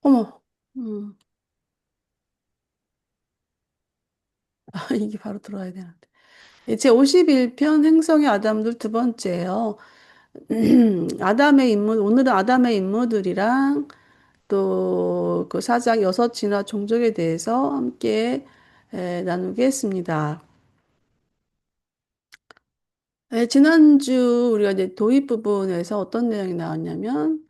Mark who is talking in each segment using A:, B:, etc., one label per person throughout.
A: 어머, 음, 이게 바로 들어야 되는데. 제 51편 행성의 아담들 두 번째요. 아담의 인물, 오늘은 아담의 인물들이랑 또 그 사장 여섯 진화 종족에 대해서 함께 나누겠습니다. 지난주 우리가 이제 도입 부분에서 어떤 내용이 나왔냐면,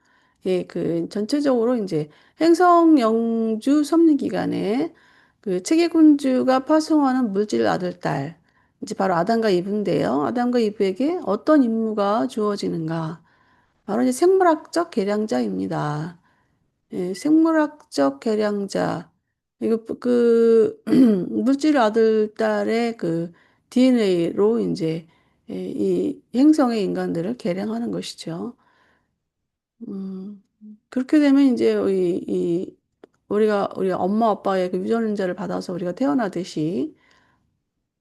A: 그 전체적으로 이제 행성 영주 섭리 기간에 그 체계군주가 파송하는 물질 아들 딸, 이제 바로 아담과 이브인데요. 아담과 이브에게 어떤 임무가 주어지는가? 바로 이제 생물학적 계량자입니다. 생물학적 계량자. 이거 그 물질 아들 딸의 그 DNA로 이제 이 행성의 인간들을 계량하는 것이죠. 음, 그렇게 되면 이제 우리가 엄마 아빠의 그 유전자를 받아서 우리가 태어나듯이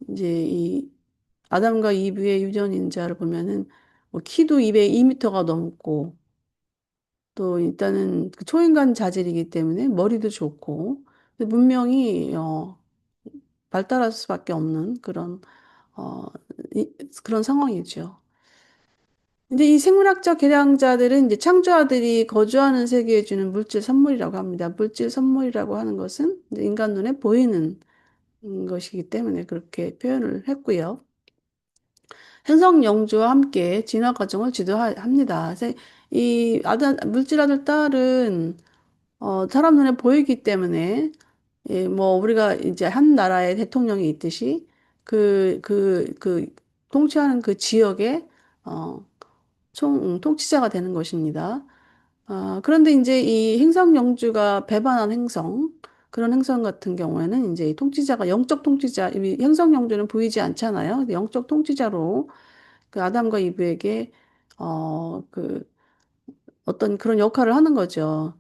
A: 이제 이 아담과 이브의 유전인자를 보면은 뭐 키도 202m가 넘고 또 일단은 그 초인간 자질이기 때문에 머리도 좋고 근데 문명이 발달할 수밖에 없는 어, 그런 상황이죠. 근데 이 생물학적 계량자들은 이제 창조아들이 거주하는 세계에 주는 물질 선물이라고 합니다. 물질 선물이라고 하는 것은 이제 인간 눈에 보이는 것이기 때문에 그렇게 표현을 했고요. 행성 영주와 함께 진화 과정을 지도합니다. 그래서 이 물질 아들 딸은 사람 눈에 보이기 때문에, 뭐, 우리가 이제 한 나라의 대통령이 있듯이, 통치하는 그 지역의, 어, 통치자가 되는 것입니다. 그런데 이제 이 행성 영주가 배반한 행성, 그런 행성 같은 경우에는 이제 이 통치자가 영적 통치자, 이 행성 영주는 보이지 않잖아요. 근데 영적 통치자로 그 아담과 이브에게, 그 어떤 그런 역할을 하는 거죠.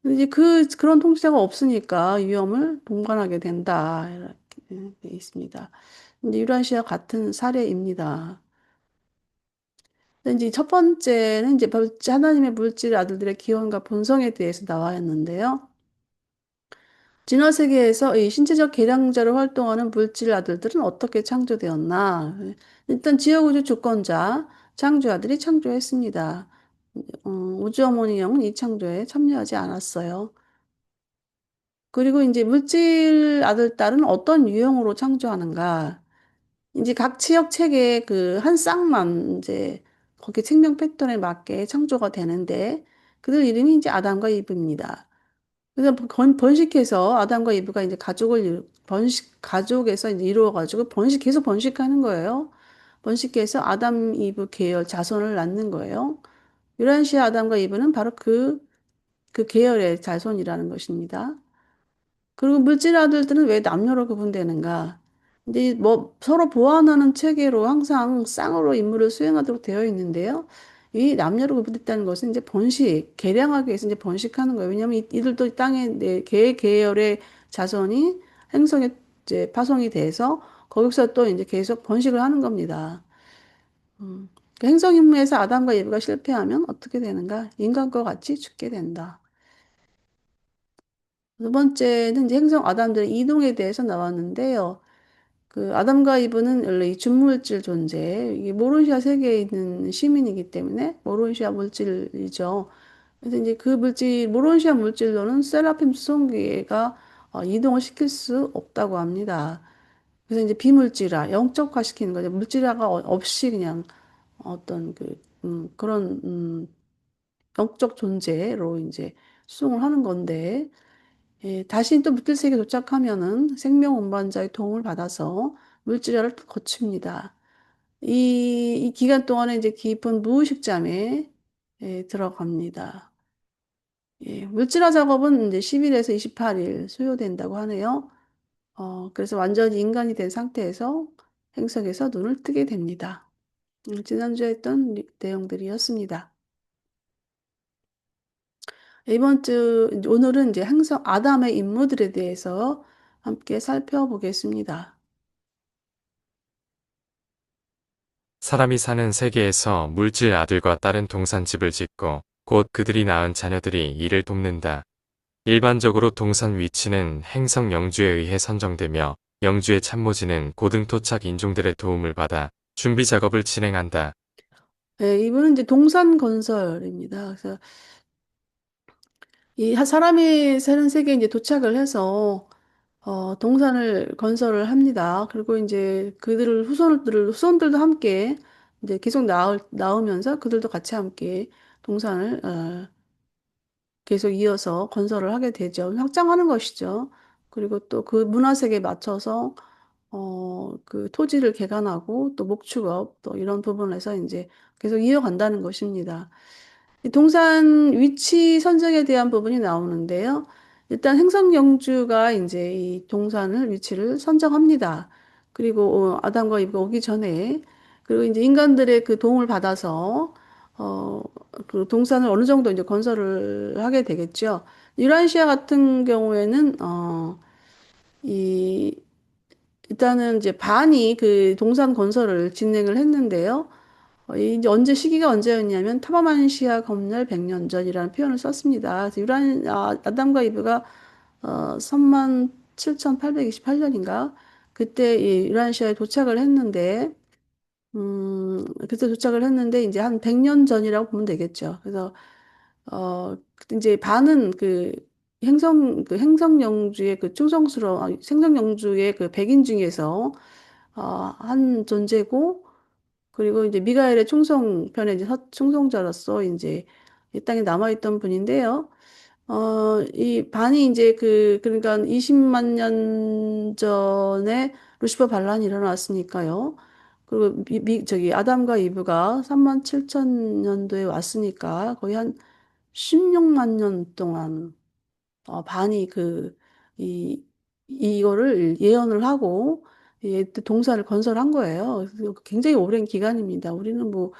A: 근데 이제 그런 통치자가 없으니까 위험을 동반하게 된다. 이렇게 돼 있습니다. 이제 유라시아 같은 사례입니다. 근데 이제 첫 번째는 이제 하나님의 물질 아들들의 기원과 본성에 대해서 나와 있는데요. 진화 세계에서 이 신체적 계량자로 활동하는 물질 아들들은 어떻게 창조되었나? 일단 지어구조 주권자, 창조아들이 창조했습니다. 우주 어머니 영은 이 창조에 참여하지 않았어요. 그리고 이제 물질 아들, 딸은 어떤 유형으로 창조하는가? 이제 각 지역 체계의 그 한 쌍만 이제 거기 생명 패턴에 맞게 창조가 되는데 그들 이름이 이제 아담과 이브입니다. 그래서 번식해서 아담과 이브가 이제 가족에서 이제 이루어가지고 계속 번식하는 거예요. 번식해서 아담, 이브 계열 자손을 낳는 거예요. 유란시아 아담과 이브는 바로 그 계열의 자손이라는 것입니다. 그리고 물질 아들들은 왜 남녀로 구분되는가? 근데 뭐 서로 보완하는 체계로 항상 쌍으로 임무를 수행하도록 되어 있는데요. 이 남녀로 구분됐다는 것은 이제 개량하기 위해서 이제 번식하는 거예요. 왜냐하면 이들도 땅에 계열의 자손이 행성에 이제 파송이 돼서 거기서 또 이제 계속 번식을 하는 겁니다. 그 행성 임무에서 아담과 이브가 실패하면 어떻게 되는가? 인간과 같이 죽게 된다. 두 번째는 이제 행성 아담들의 이동에 대해서 나왔는데요. 그 아담과 이브는 원래 이 준물질 존재, 이게 모론시아 세계에 있는 시민이기 때문에 모론시아 물질이죠. 그래서 이제 모론시아 물질로는 세라핌 수송기가 이동을 시킬 수 없다고 합니다. 그래서 이제 비물질화, 영적화시키는 거죠. 물질화가 없이 그냥 어떤 영적 존재로 이제 수송을 하는 건데, 다시 또 물질세계에 도착하면은 생명 운반자의 도움을 받아서 물질화를 거칩니다. 이 기간 동안에 이제 깊은 무의식잠에 들어갑니다. 물질화 작업은 이제 10일에서 28일 소요된다고 하네요. 그래서 완전히 인간이 된 상태에서 행성에서 눈을 뜨게 됩니다. 지난주에 했던 내용들이었습니다. 오늘은 이제 행성 아담의 임무들에 대해서 함께 살펴보겠습니다.
B: 사람이 사는 세계에서 물질 아들과 딸은 동산집을 짓고 곧 그들이 낳은 자녀들이 이를 돕는다. 일반적으로 동산 위치는 행성 영주에 의해 선정되며 영주의 참모진은 고등토착 인종들의 도움을 받아 준비 작업을 진행한다.
A: 네, 이분은 이제 동산 건설입니다. 그래서 이 사람이 사는 세계에 이제 도착을 해서 동산을 건설을 합니다. 그리고 이제 그들을 후손들도 함께 이제 계속 나오면서 그들도 같이 함께 동산을 계속 이어서 건설을 하게 되죠. 확장하는 것이죠. 그리고 또 그 문화색에 맞춰서 그 토지를 개간하고 또 목축업 또 이런 부분에서 이제 계속 이어간다는 것입니다. 이 동산 위치 선정에 대한 부분이 나오는데요. 일단 행성영주가 이제 이 동산을 위치를 선정합니다. 그리고 아담과 이브가 오기 전에 그리고 이제 인간들의 그 도움을 받아서 어, 그 동산을 어느 정도 이제 건설을 하게 되겠죠. 유라시아 같은 경우에는 이 일단은 이제 반이 그 동산 건설을 진행을 했는데요. 이제 시기가 언제였냐면 타바만시아 검열 100년 전이라는 표현을 썼습니다. 그래서 아담과 이브가 37,828년인가? 그때 이 유란시아에 도착을 했는데, 그때 도착을 했는데, 이제 한 100년 전이라고 보면 되겠죠. 그래서, 이제 반은 행성영주의 그 행성영주의 그 백인 중에서, 한 존재고, 그리고 이제 미가엘의 충성편에 이제 충성자로서 이제 이 땅에 남아있던 분인데요. 이 반이 이제 그러니까 20만 년 전에 루시퍼 반란이 일어났으니까요. 그리고 저기 아담과 이브가 3만 7천 년도에 왔으니까 거의 한 16만 년 동안 반이 이거를 예언을 하고, 동산을 건설한 거예요. 그래서 굉장히 오랜 기간입니다. 우리는 뭐,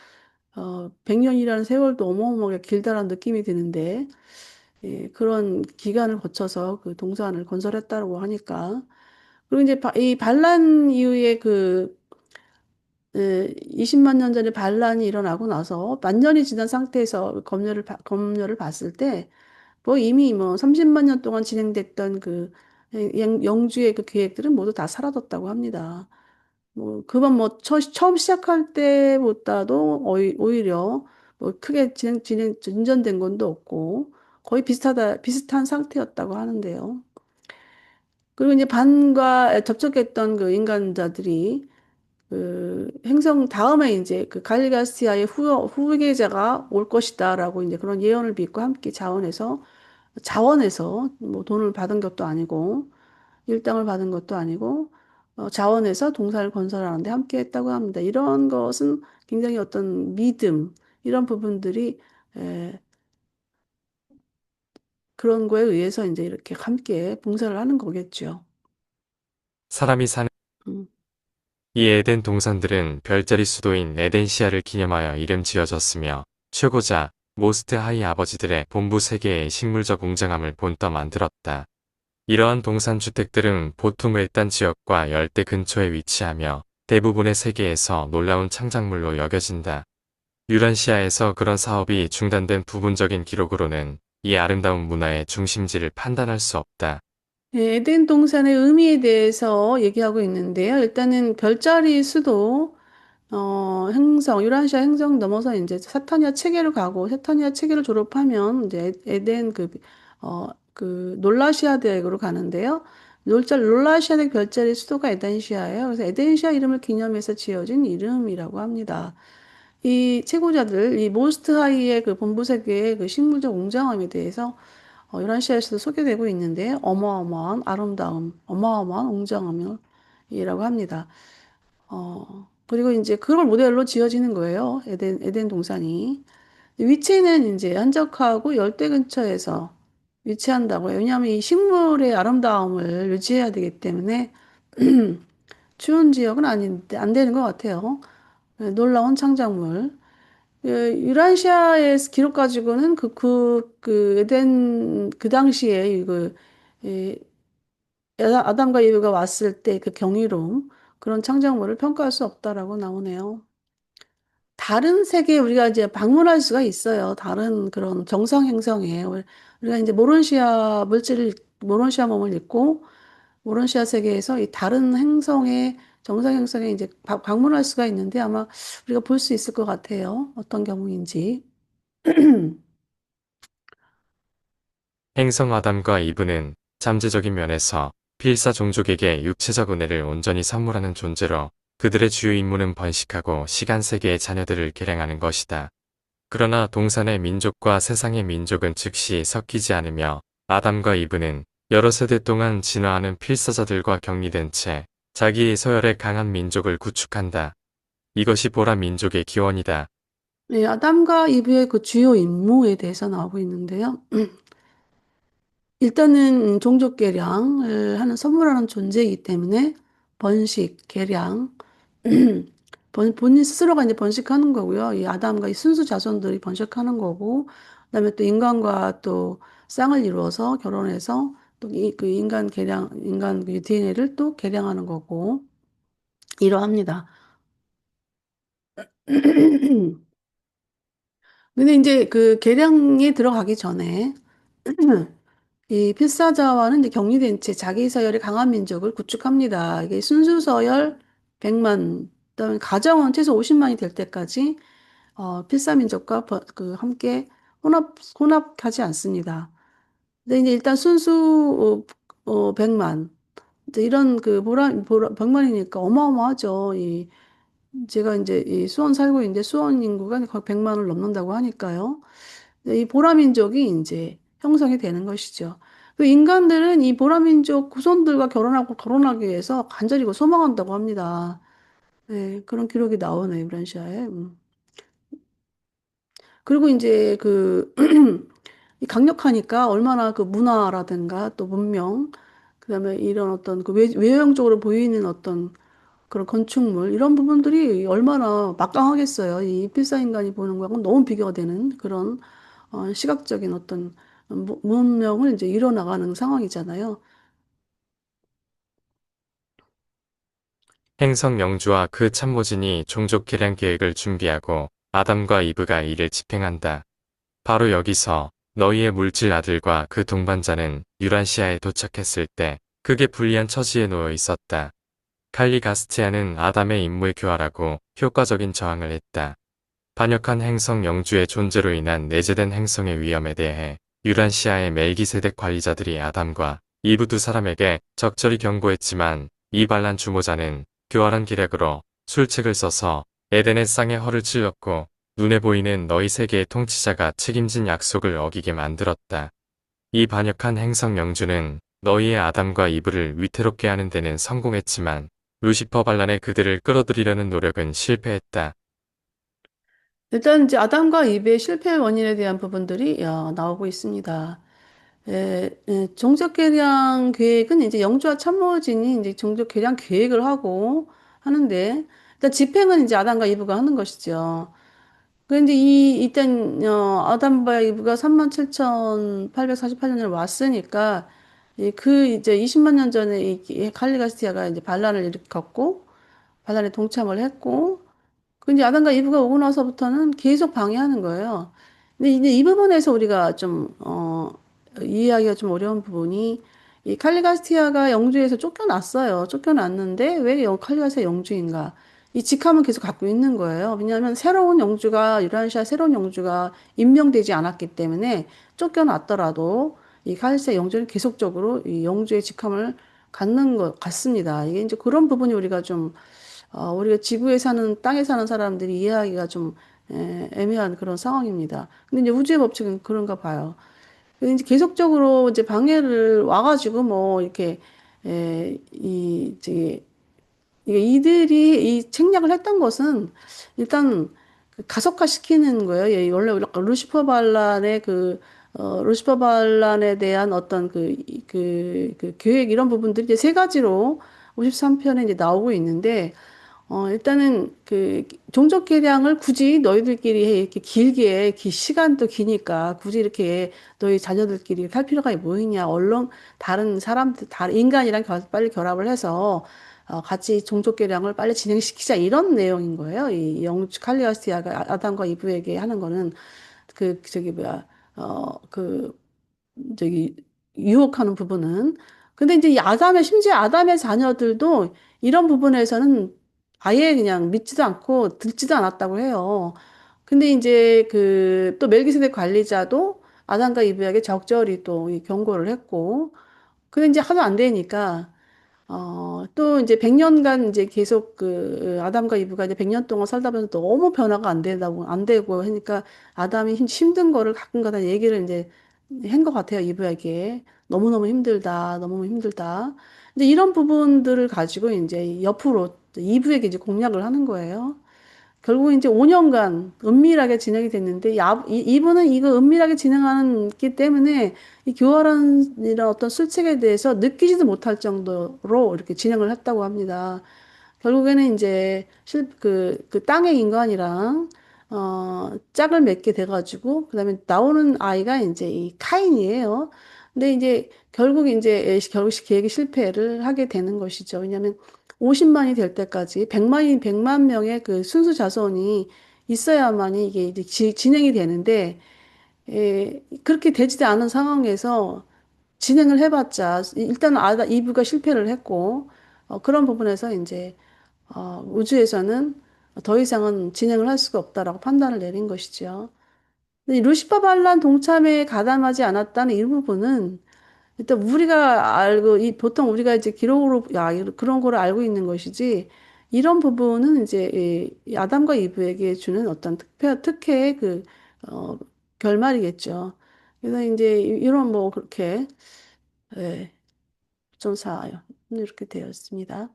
A: 100년이라는 세월도 어마어마하게 길다라는 느낌이 드는데, 그런 기간을 거쳐서 그 동산을 건설했다고 하니까. 그리고 이제 이 반란 이후에 20만 년 전에 반란이 일어나고 나서 만 년이 지난 상태에서 검열을 봤을 때, 뭐 이미 뭐 30만 년 동안 진행됐던 영주의 그 계획들은 모두 다 사라졌다고 합니다. 뭐 그건 뭐 처음 시작할 때보다도 오히려 뭐 크게 진전된 건도 없고 거의 비슷한 상태였다고 하는데요. 그리고 이제 반과 접촉했던 그 인간자들이 그 행성 다음에 이제 그 갈리가시아의 후계자가 올 것이다라고 이제 그런 예언을 믿고 함께 자원에서 뭐 돈을 받은 것도 아니고 일당을 받은 것도 아니고 자원에서 동산을 건설하는데 함께 했다고 합니다. 이런 것은 굉장히 어떤 믿음 이런 부분들이 에, 그런 거에 의해서 이제 이렇게 함께 봉사를 하는 거겠죠.
B: 사람이 사는
A: 음.
B: 이 에덴 동산들은 별자리 수도인 에덴시아를 기념하여 이름 지어졌으며 최고자 모스트 하이 아버지들의 본부 세계의 식물적 웅장함을 본떠 만들었다. 이러한 동산 주택들은 보통 외딴 지역과 열대 근처에 위치하며 대부분의 세계에서 놀라운 창작물로 여겨진다. 유란시아에서 그런 사업이 중단된 부분적인 기록으로는 이 아름다운 문화의 중심지를 판단할 수 없다.
A: 네, 에덴 동산의 의미에 대해서 얘기하고 있는데요. 일단은 별자리 수도 유라시아 행성 넘어서 이제 사타니아 체계로 가고, 사타니아 체계를 졸업하면 이제 에덴 놀라시아 대학으로 가는데요. 놀라시아 대학 별자리 수도가 에덴시아예요. 그래서 에덴시아 이름을 기념해서 지어진 이름이라고 합니다. 이 채고자들, 이 모스트 하이의 그 본부 세계의 그 식물적 웅장함에 대해서 유란시아에서도 소개되고 있는데, 어마어마한 아름다움, 어마어마한 웅장함이라고 합니다. 그리고 이제 그걸 모델로 지어지는 거예요. 에덴 동산이. 위치는 이제 한적하고 열대 근처에서 위치한다고 해요. 왜냐하면 이 식물의 아름다움을 유지해야 되기 때문에 추운 지역은 안 되는 것 같아요. 놀라운 창작물. 유라시아의 기록 가지고는 에덴, 그 당시에 이 아담과 이브가 왔을 때 그 경이로움, 그런 창작물을 평가할 수 없다라고 나오네요. 다른 세계에 우리가 이제 방문할 수가 있어요. 다른 그런 정상 행성에. 우리가 이제 모론시아 몸을 입고 모론시아 세계에서 이 다른 행성의 정상 행성에 이제 방문할 수가 있는데 아마 우리가 볼 수 있을 것 같아요. 어떤 경우인지.
B: 행성 아담과 이브는 잠재적인 면에서 필사 종족에게 육체적 은혜를 온전히 선물하는 존재로 그들의 주요 임무는 번식하고 시간 세계의 자녀들을 개량하는 것이다. 그러나 동산의 민족과 세상의 민족은 즉시 섞이지 않으며 아담과 이브는 여러 세대 동안 진화하는 필사자들과 격리된 채 자기의 서열의 강한 민족을 구축한다. 이것이 보라 민족의 기원이다.
A: 네, 아담과 이브의 그 주요 임무에 대해서 나오고 있는데요. 일단은 종족 개량을 하는 선물하는 존재이기 때문에 번식, 개량, 본인 스스로가 이제 번식하는 거고요. 이 아담과 이 순수 자손들이 번식하는 거고, 그다음에 또 인간과 또 쌍을 이루어서 결혼해서 또 그 인간 개량, 인간 그 DNA를 또 개량하는 거고, 이러합니다. 근데 이제 그 개량에 들어가기 전에 이 필사자와는 이제 격리된 채 자기 서열의 강한 민족을 구축합니다. 이게 순수 서열 100만, 그다음에 가정은 최소 50만이 될 때까지 필사 민족과 그 함께 혼합하지 않습니다. 근데 이제 일단 순수 100만, 이제 이런 그 100만이니까 어마어마하죠. 제가 이제 이 수원 살고 있는데 수원 인구가 거의 100만을 넘는다고 하니까요. 이 보라민족이 이제 형성이 되는 것이죠. 그 인간들은 이 보라민족 후손들과 결혼하기 위해서 간절히 그 소망한다고 합니다. 네, 그런 기록이 나오네요, 유라시아에. 그리고 이제 이 강력하니까 얼마나 그 문화라든가 또 문명, 그다음에 이런 어떤 그 외형적으로 보이는 어떤 그런 건축물, 이런 부분들이 얼마나 막강하겠어요. 이 필사인간이 보는 거하고는 너무 비교가 되는 그런 시각적인 어떤 문명을 이제 이뤄나가는 상황이잖아요.
B: 행성 영주와 그 참모진이 종족 개량 계획을 준비하고 아담과 이브가 이를 집행한다. 바로 여기서 너희의 물질 아들과 그 동반자는 유란시아에 도착했을 때 극에 불리한 처지에 놓여 있었다. 칼리가스티아는 아담의 임무에 교활하고 효과적인 저항을 했다. 반역한 행성 영주의 존재로 인한 내재된 행성의 위험에 대해 유란시아의 멜기세덱 관리자들이 아담과 이브 두 사람에게 적절히 경고했지만 이 반란 주모자는 교활한 기략으로 술책을 써서 에덴의 쌍의 허를 찔렀고 눈에 보이는 너희 세계의 통치자가 책임진 약속을 어기게 만들었다. 이 반역한 행성 영주는 너희의 아담과 이브를 위태롭게 하는 데는 성공했지만 루시퍼 반란에 그들을 끌어들이려는 노력은 실패했다.
A: 일단 이제 아담과 이브의 실패 원인에 대한 부분들이 나오고 있습니다. 종족 개량 계획은 이제 영주와 참모진이 이제 종족 개량 계획을 하고 하는데 일단 집행은 이제 아담과 이브가 하는 것이죠. 그런데 일단 아담과 이브가 37,848년을 왔으니까 이제 20만 년 전에 이 칼리가스티아가 이제 반란을 일으켰고 반란에 동참을 했고 근데 아담과 이브가 오고 나서부터는 계속 방해하는 거예요. 근데 이제 이 부분에서 우리가 이해하기가 좀 어려운 부분이 이 칼리가스티아가 영주에서 쫓겨났어요. 쫓겨났는데 왜 칼리가스티아 영주인가? 이 직함은 계속 갖고 있는 거예요. 왜냐하면 유란시아 새로운 영주가 임명되지 않았기 때문에 쫓겨났더라도 이 칼리스티아 영주는 계속적으로 이 영주의 직함을 갖는 것 같습니다. 이게 이제 그런 부분이 우리가 지구에 사는, 땅에 사는 사람들이 이해하기가 좀 애매한 그런 상황입니다. 근데 이제 우주의 법칙은 그런가 봐요. 근데 이제 계속적으로 이제 방해를 와가지고 뭐 이렇게 저기 이게 이들이 이 책략을 했던 것은 일단 그 가속화시키는 거예요. 원래 루시퍼 반란에 대한 어떤 그 계획 이런 부분들이 이제 세 가지로 53편에 이제 나오고 있는데 일단은 종족 개량을 굳이 너희들끼리 해. 이렇게 시간도 기니까 굳이 이렇게 너희 자녀들끼리 이렇게 할 필요가 뭐 있냐. 얼른 다른 사람들, 다른 인간이랑 빨리 결합을 해서 같이 종족 개량을 빨리 진행시키자 이런 내용인 거예요. 이 칼리오스티아가 아담과 이브에게 하는 거는 저기 뭐야 그 저기 유혹하는 부분은. 근데 이제 이 심지어 아담의 자녀들도 이런 부분에서는 아예 그냥 믿지도 않고 듣지도 않았다고 해요. 근데 이제 또 멜기세덱 관리자도 아담과 이브에게 적절히 또 이 경고를 했고, 근데 이제 하도 안 되니까 또 이제 100년간 이제 계속 아담과 이브가 이제 100년 동안 살다 보면 너무 변화가 안 되고 하니까 아담이 힘든 거를 가끔가다 얘기를 이제 한 것 같아요, 이브에게. 너무너무 힘들다, 너무너무 힘들다. 이제 이런 부분들을 가지고 이제 옆으로 이브에게 이제 공략을 하는 거예요. 결국 이제 5년간 은밀하게 진행이 됐는데, 이분은 이거 은밀하게 진행하기 때문에 이 교활한 이런 어떤 술책에 대해서 느끼지도 못할 정도로 이렇게 진행을 했다고 합니다. 결국에는 이제 그 땅의 인간이랑 짝을 맺게 돼가지고 그다음에 나오는 아이가 이제 이 카인이에요. 근데 이제 결국 계획이 실패를 하게 되는 것이죠. 왜냐하면 50만이 될 때까지 100만 명의 그 순수 자손이 있어야만이 이게 이제 진행이 되는데 그렇게 되지도 않은 상황에서 진행을 해봤자 일단 이브가 실패를 했고 그런 부분에서 이제 우주에서는 더 이상은 진행을 할 수가 없다라고 판단을 내린 것이죠. 근데 이 루시퍼 반란 동참에 가담하지 않았다는 이 부분은 일단 우리가 알고 보통 우리가 이제 기록으로 그런 거를 알고 있는 것이지 이런 부분은 이제 이 아담과 이브에게 주는 어떤 특혜의 어, 결말이겠죠. 그래서 이제 이런 뭐 그렇게 예, 조사요 이렇게 되었습니다.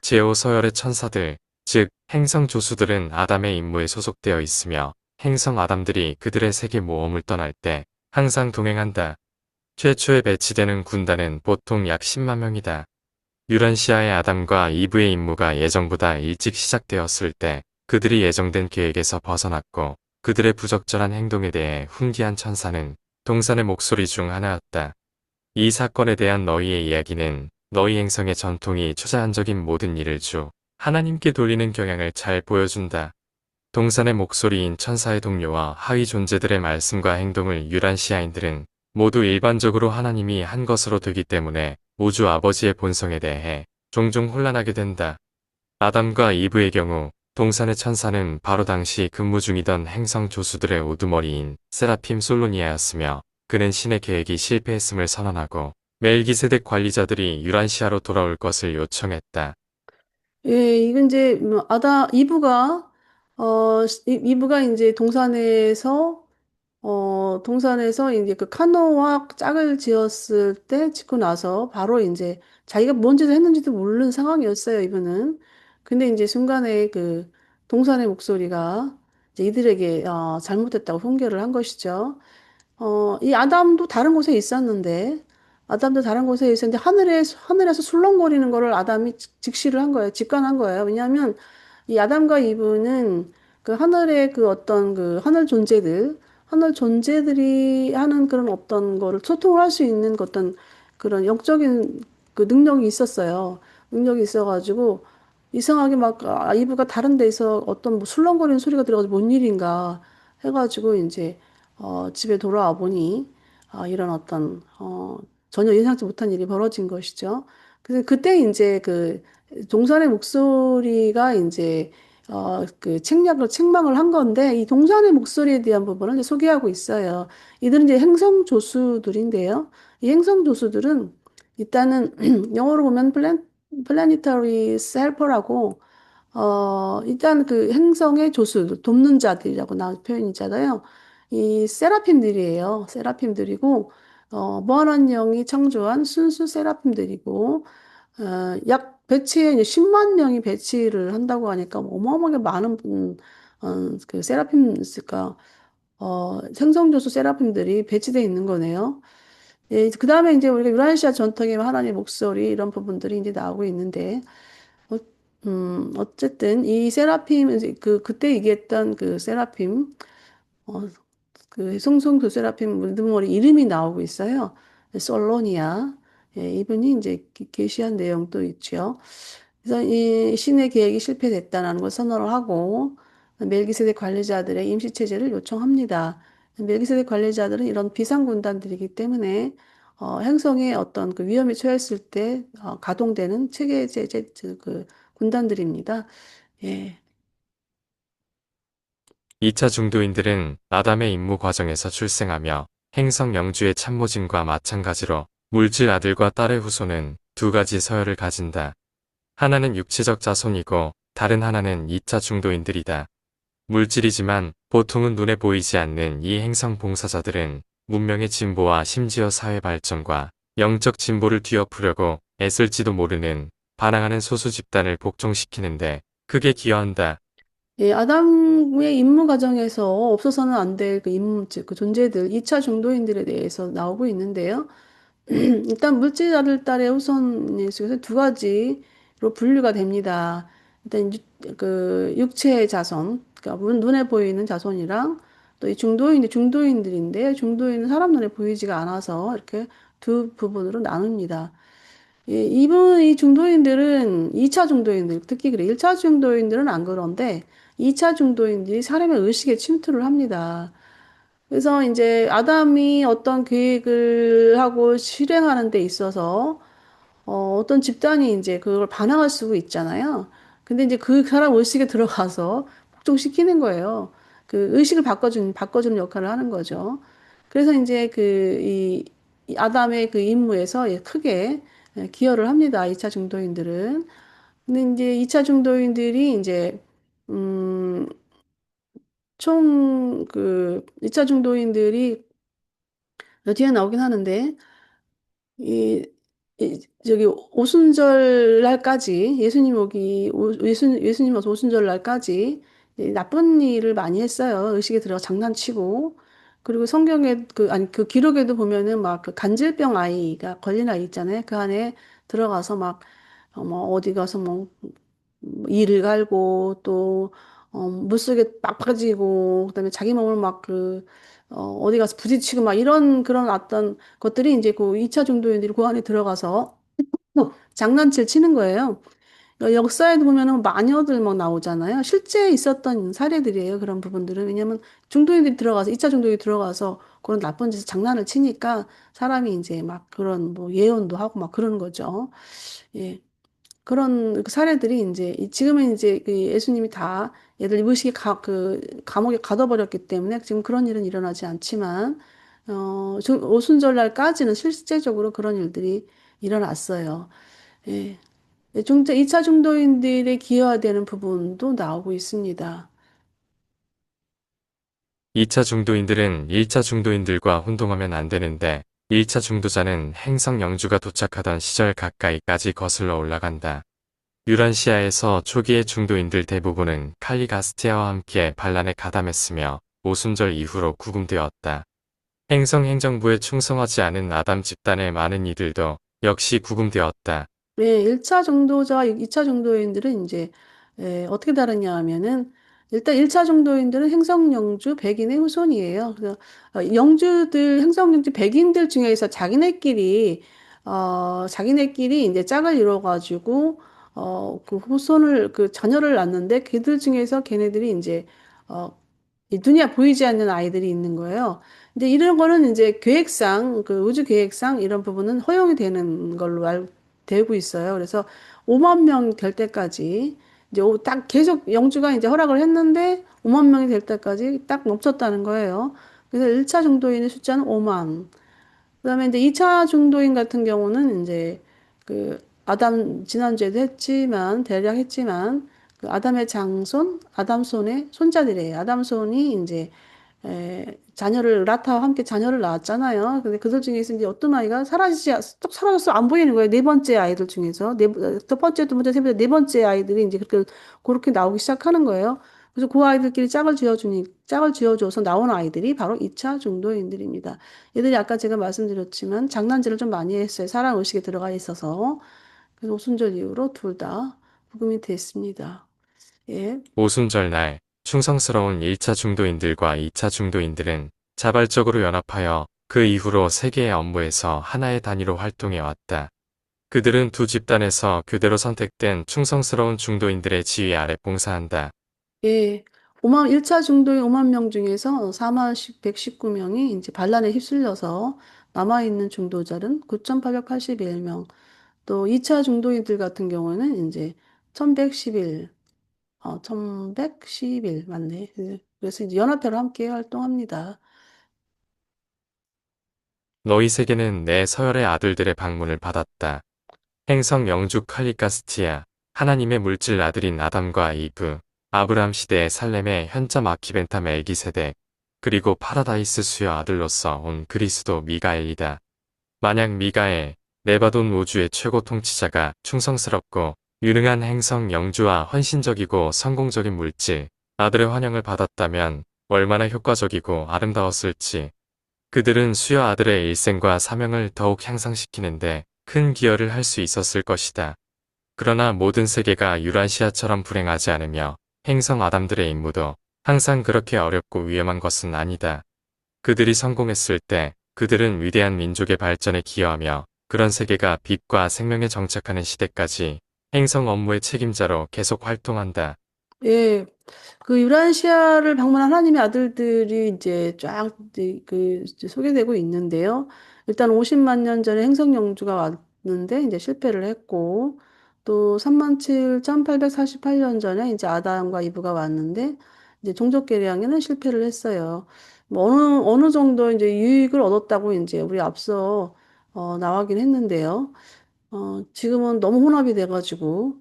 B: 제오 서열의 천사들, 즉 행성 조수들은 아담의 임무에 소속되어 있으며 행성 아담들이 그들의 세계 모험을 떠날 때 항상 동행한다. 최초에 배치되는 군단은 보통 약 10만 명이다. 유란시아의 아담과 이브의 임무가 예정보다 일찍 시작되었을 때 그들이 예정된 계획에서 벗어났고 그들의 부적절한 행동에 대해 훈계한 천사는 동산의 목소리 중 하나였다. 이 사건에 대한 너희의 이야기는 너희 행성의 전통이 초자연적인 모든 일을 주 하나님께 돌리는 경향을 잘 보여준다. 동산의 목소리인 천사의 동료와 하위 존재들의 말씀과 행동을 유란시아인들은 모두 일반적으로 하나님이 한 것으로 되기 때문에 우주 아버지의 본성에 대해 종종 혼란하게 된다. 아담과 이브의 경우 동산의 천사는 바로 당시 근무 중이던 행성 조수들의 우두머리인 세라핌 솔로니아였으며 그는 신의 계획이 실패했음을 선언하고 멜기세덱 관리자들이 유란시아로 돌아올 것을 요청했다.
A: 예, 이건 이제 이브가 이제 동산에서 이제 그 카노와 짝을 짓고 나서 바로 이제 자기가 뭔 짓을 했는지도 모르는 상황이었어요, 이분은. 근데 이제 순간에 동산의 목소리가 이제 이들에게 잘못했다고 훈계를 한 것이죠. 이 아담도 다른 곳에 있었는데, 하늘에서 술렁거리는 거를 아담이 직시를 한 거예요. 직관한 거예요. 왜냐하면, 이 아담과 이브는 그 하늘의 하늘 존재들이 하는 그런 어떤 거를 소통을 할 수 있는 어떤 그런 영적인 그 능력이 있었어요. 능력이 있어가지고, 이상하게 이브가 다른 데서 어떤 뭐 술렁거리는 소리가 들어가지고 뭔 일인가 해가지고, 이제, 집에 돌아와 보니, 이런 전혀 예상치 못한 일이 벌어진 것이죠. 그래서 그때 이제 동산의 목소리가 이제, 책망을 한 건데, 이 동산의 목소리에 대한 부분을 이제 소개하고 있어요. 이들은 이제 행성 조수들인데요. 이 행성 조수들은 일단은 영어로 보면 플래니터리 헬퍼라고 일단 그 행성의 조수, 돕는 자들이라고 나온 표현이잖아요. 이 세라핌들이에요. 세라핌들이고, 무한한 영이 창조한 순수 세라핌들이고, 약 배치에 이제 10만 명이 배치를 한다고 하니까 어마어마하게 많은 그 생성조수 세라핌들이 배치되어 있는 거네요. 예, 그 다음에 이제 우리가 유라시아 전통의 하나님의 목소리 이런 부분들이 이제 나오고 있는데, 어, 어쨌든 이 그때 얘기했던 그 세라핌, 어, 그 송송 그 세라핌 물두머리 이름이 나오고 있어요. 솔로니아. 예, 이분이 이제 계시한 내용도 있죠. 그래서 이 신의 계획이 실패됐다는 걸 선언을 하고 멜기세덱 관리자들의 임시 체제를 요청합니다. 멜기세덱 관리자들은 이런 비상군단들이기 때문에 행성에 어떤 그 위험에 처했을 때 가동되는 체계 제재 그 군단들입니다. 예.
B: 2차 중도인들은 아담의 임무 과정에서 출생하며 행성 영주의 참모진과 마찬가지로 물질 아들과 딸의 후손은 두 가지 서열을 가진다. 하나는 육체적 자손이고 다른 하나는 2차 중도인들이다. 물질이지만 보통은 눈에 보이지 않는 이 행성 봉사자들은 문명의 진보와 심지어 사회 발전과 영적 진보를 뒤엎으려고 애쓸지도 모르는 반항하는 소수 집단을 복종시키는데 크게 기여한다.
A: 예, 아담의 임무 과정에서 없어서는 안 될 그 임무, 즉, 그 존재들, 2차 중도인들에 대해서 나오고 있는데요. 일단 물질 아들 딸의 후손에 속에서 두 가지로 분류가 됩니다. 일단 그 육체의 자손, 그러니까 눈에 보이는 자손이랑 또 이 중도인들인데 중도인은 사람 눈에 보이지가 않아서 이렇게 두 부분으로 나눕니다. 예, 이 중도인들은 2차 중도인들, 특히 그래. 1차 중도인들은 안 그런데 2차 중도인들이 사람의 의식에 침투를 합니다. 그래서 이제 아담이 어떤 계획을 하고 실행하는 데 있어서 어떤 집단이 이제 그걸 반항할 수가 있잖아요. 근데 이제 그 사람 의식에 들어가서 복종시키는 거예요. 그 의식을 바꿔주는 역할을 하는 거죠. 그래서 이제 이 아담의 그 임무에서 예, 크게 기여를 합니다. 2차 중도인들은. 근데 이제 2차 중도인들이 이제, 음, 총 그 2차 중도인들이 뒤에 나오긴 하는데, 이, 저기 오순절 날까지 예수님 와서 오순절 날까지 이 나쁜 일을 많이 했어요. 의식에 들어 장난치고 그리고 성경에 그 아니 그 기록에도 보면은 막 그 간질병 아이가 걸린 아이 있잖아요. 그 안에 들어가서 막 뭐 어디 가서 뭐 이를 갈고 또 물속에 막 빠지고 그다음에 자기 몸을 막 어디 가서 부딪히고 막 이런 그런 어떤 것들이 이제 그 2차 중도인들이 그 안에 들어가서 장난칠 치는 거예요. 역사에도 보면은 마녀들 막 나오잖아요. 실제 있었던 사례들이에요. 그런 부분들은. 왜냐면 중도인들이 들어가서, 2차 중도인이 들어가서 그런 나쁜 짓을 장난을 치니까 사람이 이제 막 그런 뭐 예언도 하고 막 그러는 거죠. 예. 그런 그 사례들이 이제 지금은 이제 그 예수님이 다 얘들 무식히 감옥에 가둬버렸기 때문에 지금 그런 일은 일어나지 않지만 오순절 날까지는 실제적으로 그런 일들이 일어났어요. 예. 네, 2차 중도인들의 기여되는 부분도 나오고 있습니다.
B: 2차 중도인들은 1차 중도인들과 혼동하면 안 되는데 1차 중도자는 행성 영주가 도착하던 시절 가까이까지 거슬러 올라간다. 유란시아에서 초기의 중도인들 대부분은 칼리가스티아와 함께 반란에 가담했으며 오순절 이후로 구금되었다. 행성 행정부에 충성하지 않은 아담 집단의 많은 이들도 역시 구금되었다.
A: 네, 1차 정도자와 2차 정도인들은 이제 어떻게 다르냐 하면은 일단 1차 정도인들은 행성영주 백인의 후손이에요. 그래서 행성영주 백인들 중에서 자기네끼리 이제 짝을 이뤄가지고 그 후손을 그 자녀를 낳는데 그들 중에서 걔네들이 이제 어, 이 눈에 보이지 않는 아이들이 있는 거예요. 근데 이런 거는 이제 계획상 그 우주 계획상 이런 부분은 허용이 되는 걸로 되고 있어요. 그래서 5만 명 될 때까지 이제 딱 계속 영주가 이제 허락을 했는데 5만 명이 될 때까지 딱 멈췄다는 거예요. 그래서 1차 정도인의 숫자는 5만. 그다음에 이제 2차 중도인 같은 경우는 이제 그 지난주에도 했지만 대략 했지만 그 아담의 장손, 아담손의 손자들이에요. 아담손이 이제 라타와 함께 자녀를 낳았잖아요. 근데 그들 중에서 이제 어떤 아이가 뚝 사라졌어. 안 보이는 거예요. 네 번째 아이들 중에서. 첫 번째, 두 번째, 세 번째, 네 번째 아이들이 이제 그렇게 나오기 시작하는 거예요. 그래서 그 아이들끼리 짝을 지어줘서 나온 아이들이 바로 2차 중도인들입니다. 얘들이 아까 제가 말씀드렸지만 장난질을 좀 많이 했어요. 사랑 의식에 들어가 있어서. 그래서 오순절 이후로 둘 다 부금이 됐습니다. 예.
B: 오순절 날 충성스러운 1차 중도인들과 2차 중도인들은 자발적으로 연합하여 그 이후로 세계의 업무에서 하나의 단위로 활동해 왔다. 그들은 두 집단에서 교대로 선택된 충성스러운 중도인들의 지휘 아래 봉사한다.
A: 예. 1차 중도의 5만 명 중에서 4만 119명이 이제 반란에 휩쓸려서 남아있는 중도자는 9,881명. 또 2차 중도인들 같은 경우에는 이제 1111, 1111 맞네. 예. 그래서 이제 연합회로 함께 활동합니다.
B: 너희 세계는 내 서열의 아들들의 방문을 받았다. 행성 영주 칼리가스티아, 하나님의 물질 아들인 아담과 이브, 아브람 시대의 살렘의 현자 마키벤타 멜기세덱, 그리고 파라다이스 수여 아들로서 온 그리스도 미가엘이다. 만약 미가엘, 네바돈 우주의 최고 통치자가 충성스럽고 유능한 행성 영주와 헌신적이고 성공적인 물질, 아들의 환영을 받았다면 얼마나 효과적이고 아름다웠을지. 그들은 수여 아들의 일생과 사명을 더욱 향상시키는데 큰 기여를 할 수 있었을 것이다. 그러나 모든 세계가 유라시아처럼 불행하지 않으며 행성 아담들의 임무도 항상 그렇게 어렵고 위험한 것은 아니다. 그들이 성공했을 때 그들은 위대한 민족의 발전에 기여하며 그런 세계가 빛과 생명에 정착하는 시대까지 행성 업무의 책임자로 계속 활동한다.
A: 예. 그 유란시아를 방문한 하나님의 아들들이 이제 쫙 이제 그 이제 소개되고 있는데요. 일단 50만 년 전에 행성 영주가 왔는데 이제 실패를 했고 또 37,848년 전에 이제 아담과 이브가 왔는데 이제 종족 개량에는 실패를 했어요. 뭐 어느 정도 이제 유익을 얻었다고 이제 우리 앞서 나가긴 했는데요. 지금은 너무 혼합이 돼가지고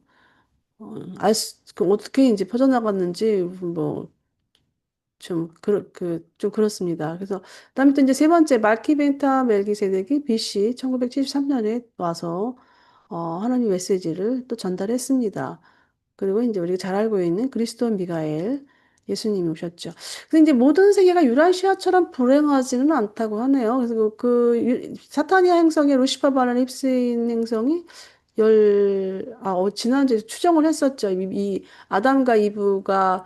A: 그 어떻게 이제 퍼져나갔는지 뭐 좀 그렇습니다. 그래서 그다음에 또 이제 세 번째 말키벤타 멜기세덱이 BC 1973년에 와서 하나님 메시지를 또 전달했습니다. 그리고 이제 우리가 잘 알고 있는 그리스도 미가엘 예수님이 오셨죠. 근데 이제 모든 세계가 유라시아처럼 불행하지는 않다고 하네요. 그래서 사타니아 행성의 루시퍼 반란에 휩쓰인 행성이 지난주에 추정을 했었죠. 이 아담과 이브가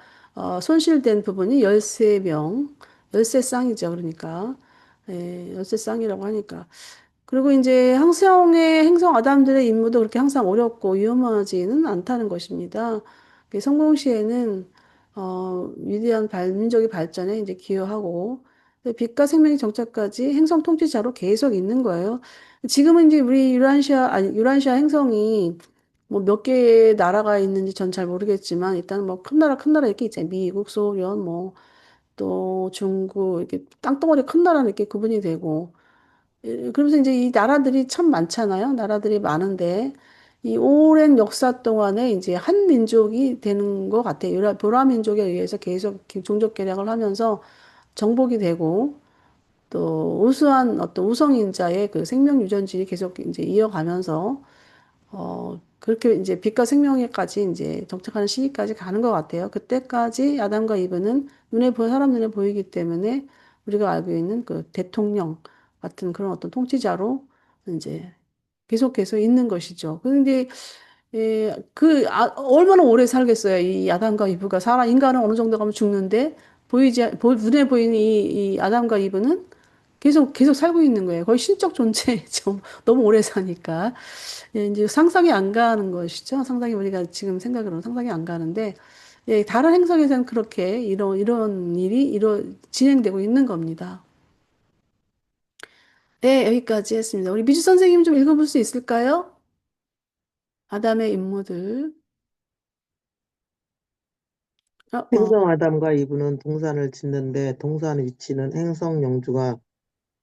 A: 손실된 부분이 13명, 13쌍이죠. 그러니까. 예, 13쌍이라고 하니까. 그리고 이제 행성 아담들의 임무도 그렇게 항상 어렵고 위험하지는 않다는 것입니다. 성공 시에는 위대한 민족의 발전에 이제 기여하고 빛과 생명의 정착까지 행성 통치자로 계속 있는 거예요. 지금은 이제 우리 유란시아 행성이 뭐 몇 개의 나라가 있는지 전 잘 모르겠지만 일단 뭐 큰 나라 이렇게 있잖아요. 미국, 소련, 뭐 또 중국 이렇게 땅덩어리 큰 나라는 이렇게 구분이 되고 그러면서 이제 이 나라들이 참 많잖아요. 나라들이 많은데, 이 오랜 역사 동안에 이제 한 민족이 되는 것 같아요. 보라 민족에 의해서 계속 종족 개량을 하면서 정복이 되고, 또 우수한 어떤 우성인자의 그 생명 유전질이 계속 이제 이어가면서 그렇게 이제 빛과 생명에까지 이제 정착하는 시기까지 가는 것 같아요. 그때까지 아담과 이브는 사람 눈에 보이기 때문에 우리가 알고 있는 그 대통령 같은 그런 어떤 통치자로 이제 계속해서 있는 것이죠. 그런데 얼마나 오래 살겠어요. 이 아담과 이브가 인간은 어느 정도 가면 죽는데 눈에 보이는 이 아담과 이브는 계속 살고 있는 거예요. 거의 신적 존재죠. 너무 오래 사니까. 예, 이제 상상이 안 가는 것이죠. 우리가 지금 생각으로는 상상이 안 가는데, 예, 다른 행성에서는 그렇게 이런 일이 진행되고 있는 겁니다. 네, 여기까지 했습니다. 우리 미주 선생님 좀 읽어볼 수 있을까요? 아담의 임무들. 어, 어,
C: 행성 아담과 이브는 동산을 짓는데 동산 위치는 행성 영주가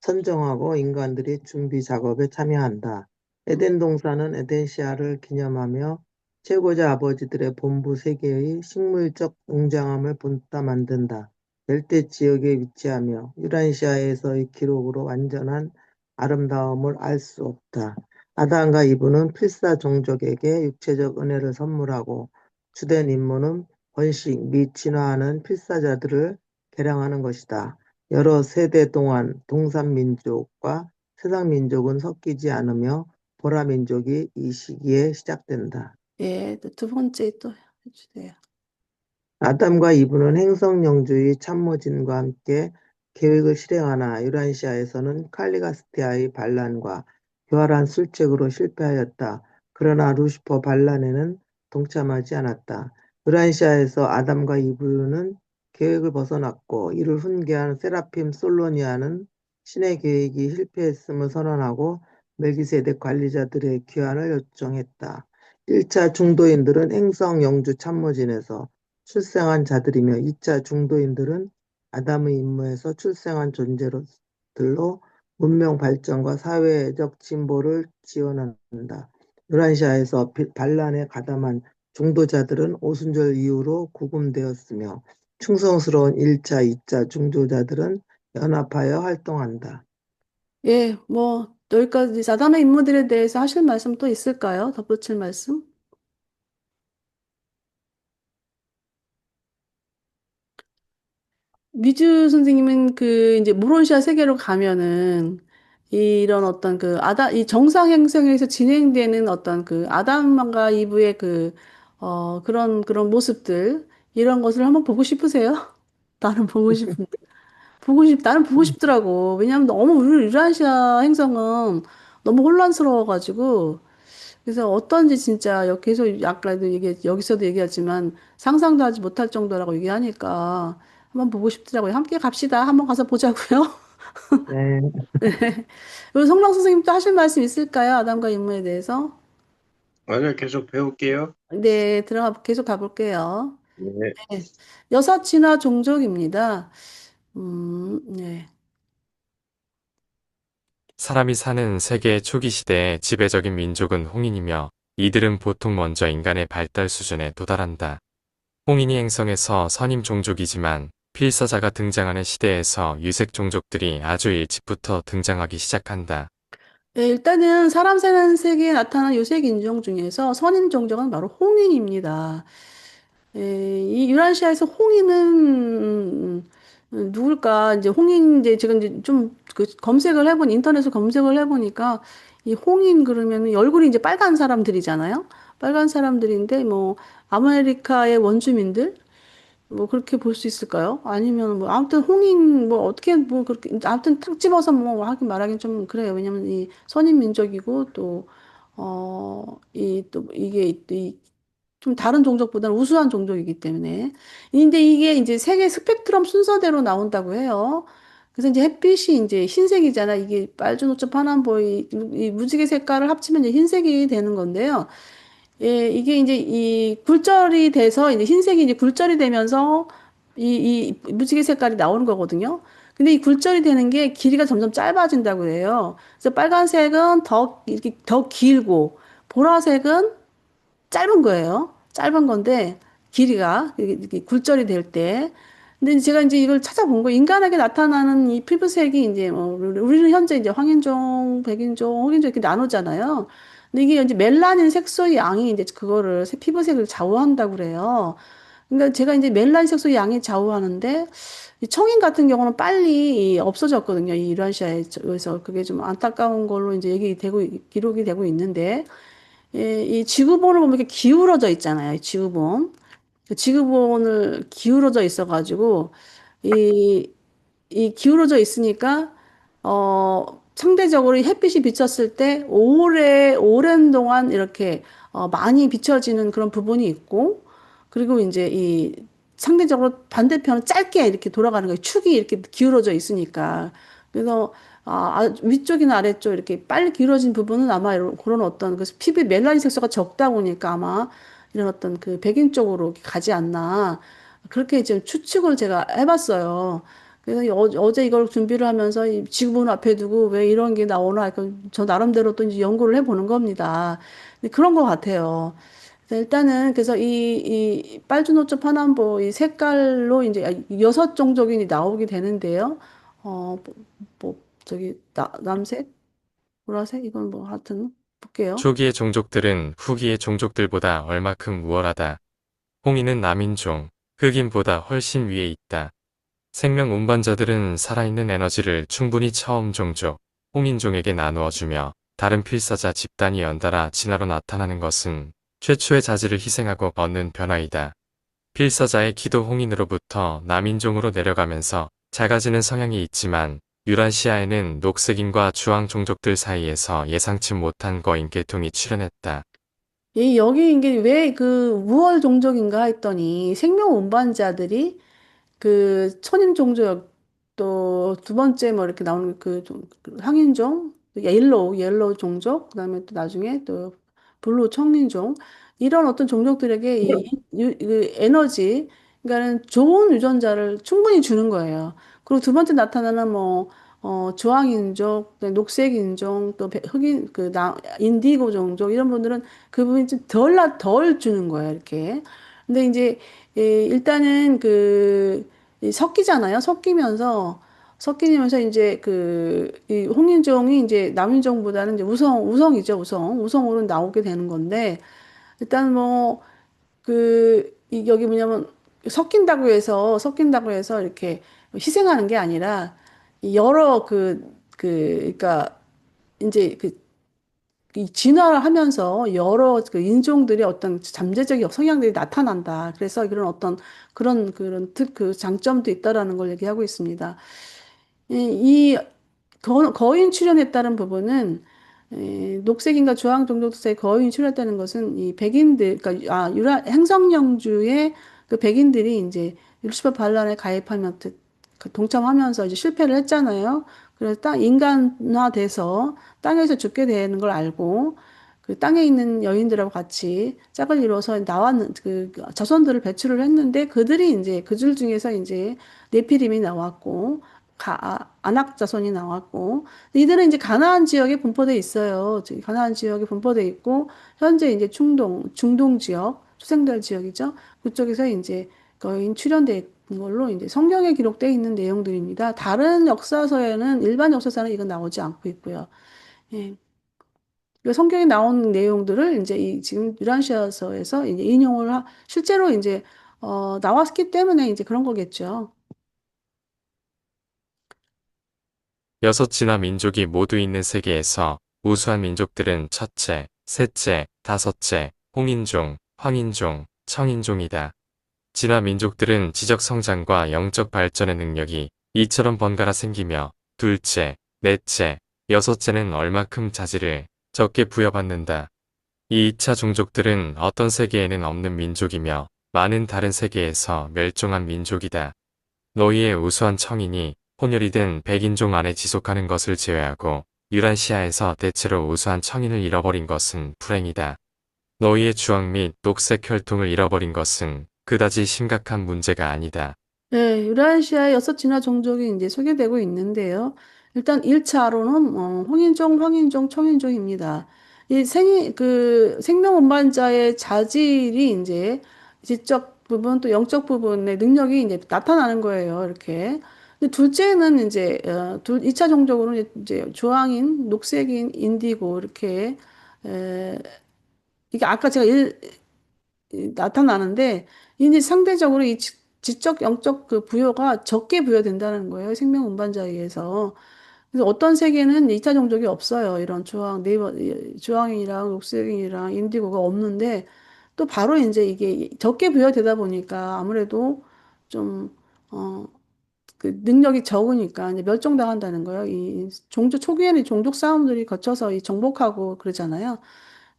C: 선정하고 인간들이 준비 작업에 참여한다. 에덴 동산은 에덴시아를 기념하며 최고자 아버지들의 본부 세계의 식물적 웅장함을 본따 만든다. 열대 지역에 위치하며 유란시아에서의 기록으로 완전한 아름다움을 알 수 없다. 아담과 이브는 필사 종족에게 육체적 은혜를 선물하고 주된 임무는 번식 및 진화하는 필사자들을 개량하는 것이다. 여러 세대 동안 동산민족과 세상민족은 섞이지 않으며 보라민족이 이 시기에 시작된다.
A: 예, 두 번째 또 해주세요.
C: 아담과 이브는 행성영주의 참모진과 함께 계획을 실행하나 유라시아에서는 칼리가스티아의 반란과 교활한 술책으로 실패하였다. 그러나 루시퍼 반란에는 동참하지 않았다. 유라시아에서 아담과 이브는 계획을 벗어났고 이를 훈계한 세라핌 솔로니아는 신의 계획이 실패했음을 선언하고 멜기세덱 관리자들의 귀환을 요청했다. 1차 중도인들은 행성 영주 참모진에서 출생한 자들이며 2차 중도인들은 아담의 임무에서 출생한 존재들로 문명 발전과 사회적 진보를 지원한다. 유란시아에서 반란에 가담한 중도자들은 오순절 이후로 구금되었으며 충성스러운 1차, 2차 중도자들은 연합하여 활동한다.
A: 예, 뭐 여기까지 아담의 인물들에 대해서 하실 말씀 또 있을까요? 덧붙일 말씀? 미주 선생님은 그 이제 무론시아 세계로 가면은 이런 어떤 그 이 정상 행성에서 진행되는 어떤 그 아담과 이브의 그런 모습들 이런 것을 한번 보고 싶으세요? 나는 보고 싶은데 나는 보고 싶더라고. 왜냐하면 너무 우리 유라시아 행성은 너무 혼란스러워가지고 그래서 어떤지 진짜 계속 아까도 여기서도 얘기하지만 상상도 하지 못할 정도라고 얘기하니까 한번 보고 싶더라고요. 함께 갑시다. 한번 가서 보자고요.
C: 네,
A: 그리고 성랑 선생님 또 하실 말씀 있을까요? 아담과 인물에 대해서?
D: 맞아요. 계속 배울게요.
A: 네, 계속 가볼게요.
D: 네.
A: 네, 여섯 진화 종족입니다. 네.
B: 사람이 사는 세계의 초기 시대의 지배적인 민족은 홍인이며 이들은 보통 먼저 인간의 발달 수준에 도달한다. 홍인이 행성에서 선임 종족이지만 필사자가 등장하는 시대에서 유색 종족들이 아주 일찍부터 등장하기 시작한다.
A: 네, 일단은 사람 사는 세계에 나타나는 요색 인종 중에서 선임 종족은 바로 홍인입니다. 이 유라시아에서 홍인은 누굴까? 이제 홍인 이제 제가 이제 좀 그 검색을 해본 인터넷에서 검색을 해보니까 이 홍인 그러면 얼굴이 이제 빨간 사람들이잖아요. 빨간 사람들인데 뭐 아메리카의 원주민들 뭐 그렇게 볼 수 있을까요? 아니면 뭐 아무튼 홍인 뭐 어떻게 뭐 그렇게 아무튼 탁 집어서 뭐 하긴 말하긴 좀 그래요. 왜냐면 이 선인 민족이고 또 이 또 이게 이 좀 다른 종족보다는 우수한 종족이기 때문에. 근데 이게 이제 색의 스펙트럼 순서대로 나온다고 해요. 그래서 이제 햇빛이 이제 흰색이잖아. 이게 빨주노초 파남보이 이 무지개 색깔을 합치면 이제 흰색이 되는 건데요. 예, 이게 이제 이 굴절이 돼서 이제 흰색이 이제 굴절이 되면서 이 무지개 색깔이 나오는 거거든요. 근데 이 굴절이 되는 게 길이가 점점 짧아진다고 해요. 그래서 빨간색은 더 이렇게 더 길고 보라색은 짧은 거예요. 짧은 건데 길이가 이렇게 굴절이 될 때. 근데 제가 이제 이걸 찾아본 거 인간에게 나타나는 이 피부색이 이제 우리는 현재 이제 황인종, 백인종, 흑인종 이렇게 나누잖아요. 근데 이게 이제 멜라닌 색소의 양이 이제 그거를 피부색을 좌우한다고 그래요. 그러니까 제가 이제 멜라닌 색소의 양이 좌우하는데 이 청인 같은 경우는 빨리 없어졌거든요. 이 유라시아에서 그게 좀 안타까운 걸로 이제 기록이 되고 있는데 이 지구본을 보면 이렇게 기울어져 있잖아요. 이 지구본. 그 지구본을 기울어져 있어가지고, 이, 이 기울어져 있으니까, 상대적으로 이 햇빛이 비쳤을 때 오랜 동안 이렇게, 많이 비춰지는 그런 부분이 있고, 그리고 이제 이 상대적으로 반대편은 짧게 이렇게 돌아가는 거예요. 축이 이렇게 기울어져 있으니까. 그래서 위쪽이나 아래쪽 이렇게 빨리 기울어진 부분은 아마 그런 어떤 그 피부에 멜라닌 색소가 적다 보니까 아마 이런 어떤 그 백인 쪽으로 가지 않나. 그렇게 지금 추측을 제가 해봤어요. 그래서 어제 이걸 준비를 하면서 이 지구본 앞에 두고 왜 이런 게 나오나. 저 나름대로 또 이제 연구를 해보는 겁니다. 근데 그런 것 같아요. 일단은 그래서 이 빨주노초 파남보 이 색깔로 이제 여섯 종족이 나오게 되는데요. 뭐, 저기 남색, 보라색 이건 뭐 하여튼 볼게요.
B: 초기의 종족들은 후기의 종족들보다 얼마큼 우월하다. 홍인은 남인종, 흑인보다 훨씬 위에 있다. 생명 운반자들은 살아있는 에너지를 충분히 처음 종족, 홍인종에게 나누어주며 다른 필사자 집단이 연달아 진화로 나타나는 것은 최초의 자질을 희생하고 얻는 변화이다. 필사자의 키도 홍인으로부터 남인종으로 내려가면서 작아지는 성향이 있지만 유라시아에는 녹색인과 주황 종족들 사이에서 예상치 못한 거인 계통이 출현했다.
A: 여기 이게 왜 그 무얼 종족인가 했더니 생명 운반자들이 그 천인 종족 또 두 번째 뭐 이렇게 나오는 그 황인종 옐로우 종족 그다음에 또 나중에 또 블루 청인종 이런 어떤 종족들에게 그 에너지 그러니까는 좋은 유전자를 충분히 주는 거예요. 그리고 두 번째 나타나는 뭐 주황인종, 또 녹색인종, 또 흑인 인디고 종족 이런 분들은 그 부분이 좀 덜 주는 거예요, 이렇게. 근데 이제 일단은 이 섞이잖아요. 섞이면서 이제 이 홍인종이 이제 남인종보다는 이제 우성이죠, 우성으로 나오게 되는 건데, 일단 뭐, 여기 뭐냐면, 섞인다고 해서 이렇게 희생하는 게 아니라, 여러 그러니까, 이제 이 진화를 하면서 여러 그 인종들의 어떤 잠재적 성향들이 나타난다. 그래서 이런 어떤 그 장점도 있다라는 걸 얘기하고 있습니다. 이 거인 출현했다는 부분은 녹색인과 주황 종족사의 거인 출현했다는 것은 이 백인들, 그러니까 행성영주의 그 백인들이 이제 루시퍼 반란에 가입하면 동참하면서 이제 실패를 했잖아요. 그래서 인간화돼서 땅에서 죽게 되는 걸 알고 그 땅에 있는 여인들하고 같이 짝을 이뤄서 나왔는 그 자손들을 배출을 했는데 그들이 이제 그 줄 중에서 이제 네피림이 나왔고 아낙 자손이 나왔고 이들은 이제 가나안 지역에 분포돼 있어요. 가나안 지역에 분포돼 있고 현재 이제 중동 지역, 초생달 지역이죠. 그쪽에서 이제 거의 출현돼 있는 걸로 이제 성경에 기록되어 있는 내용들입니다. 다른 역사서에는 일반 역사서는 이건 나오지 않고 있고요. 예. 그 성경에 나온 내용들을 이제 지금 유란시아서에서 이제 실제로 이제 나왔기 때문에 이제 그런 거겠죠.
B: 여섯 진화 민족이 모두 있는 세계에서 우수한 민족들은 첫째, 셋째, 다섯째, 홍인종, 황인종, 청인종이다. 진화 민족들은 지적 성장과 영적 발전의 능력이 이처럼 번갈아 생기며 둘째, 넷째, 여섯째는 얼마큼 자질을 적게 부여받는다. 이 2차 종족들은 어떤 세계에는 없는 민족이며 많은 다른 세계에서 멸종한 민족이다. 너희의 우수한 청인이 혼혈이 된 백인종 안에 지속하는 것을 제외하고 유라시아에서 대체로 우수한 청인을 잃어버린 것은 불행이다. 너희의 주황 및 녹색 혈통을 잃어버린 것은 그다지 심각한 문제가 아니다.
A: 네, 유라시아의 여섯 진화 종족이 이제 소개되고 있는데요. 일단 1차로는 홍인종, 황인종, 청인종입니다. 생명 운반자의 자질이 이제 지적 부분 또 영적 부분의 능력이 이제 나타나는 거예요. 이렇게. 근데 둘째는 이제 2차 종족으로는 이제 주황인, 녹색인, 인디고 이렇게 에, 이게 아까 제가 나타나는데 이제 상대적으로 이 지적 영적 그 부여가 적게 부여된다는 거예요. 생명 운반자에 의해서. 그래서 어떤 세계는 2차 종족이 없어요. 이런 주황인이랑 녹색인이랑 인디고가 없는데 또 바로 이제 이게 적게 부여되다 보니까 아무래도 좀 그 능력이 적으니까 이제 멸종당한다는 거예요. 이 종족 초기에는 종족 싸움들이 거쳐서 이 정복하고 그러잖아요.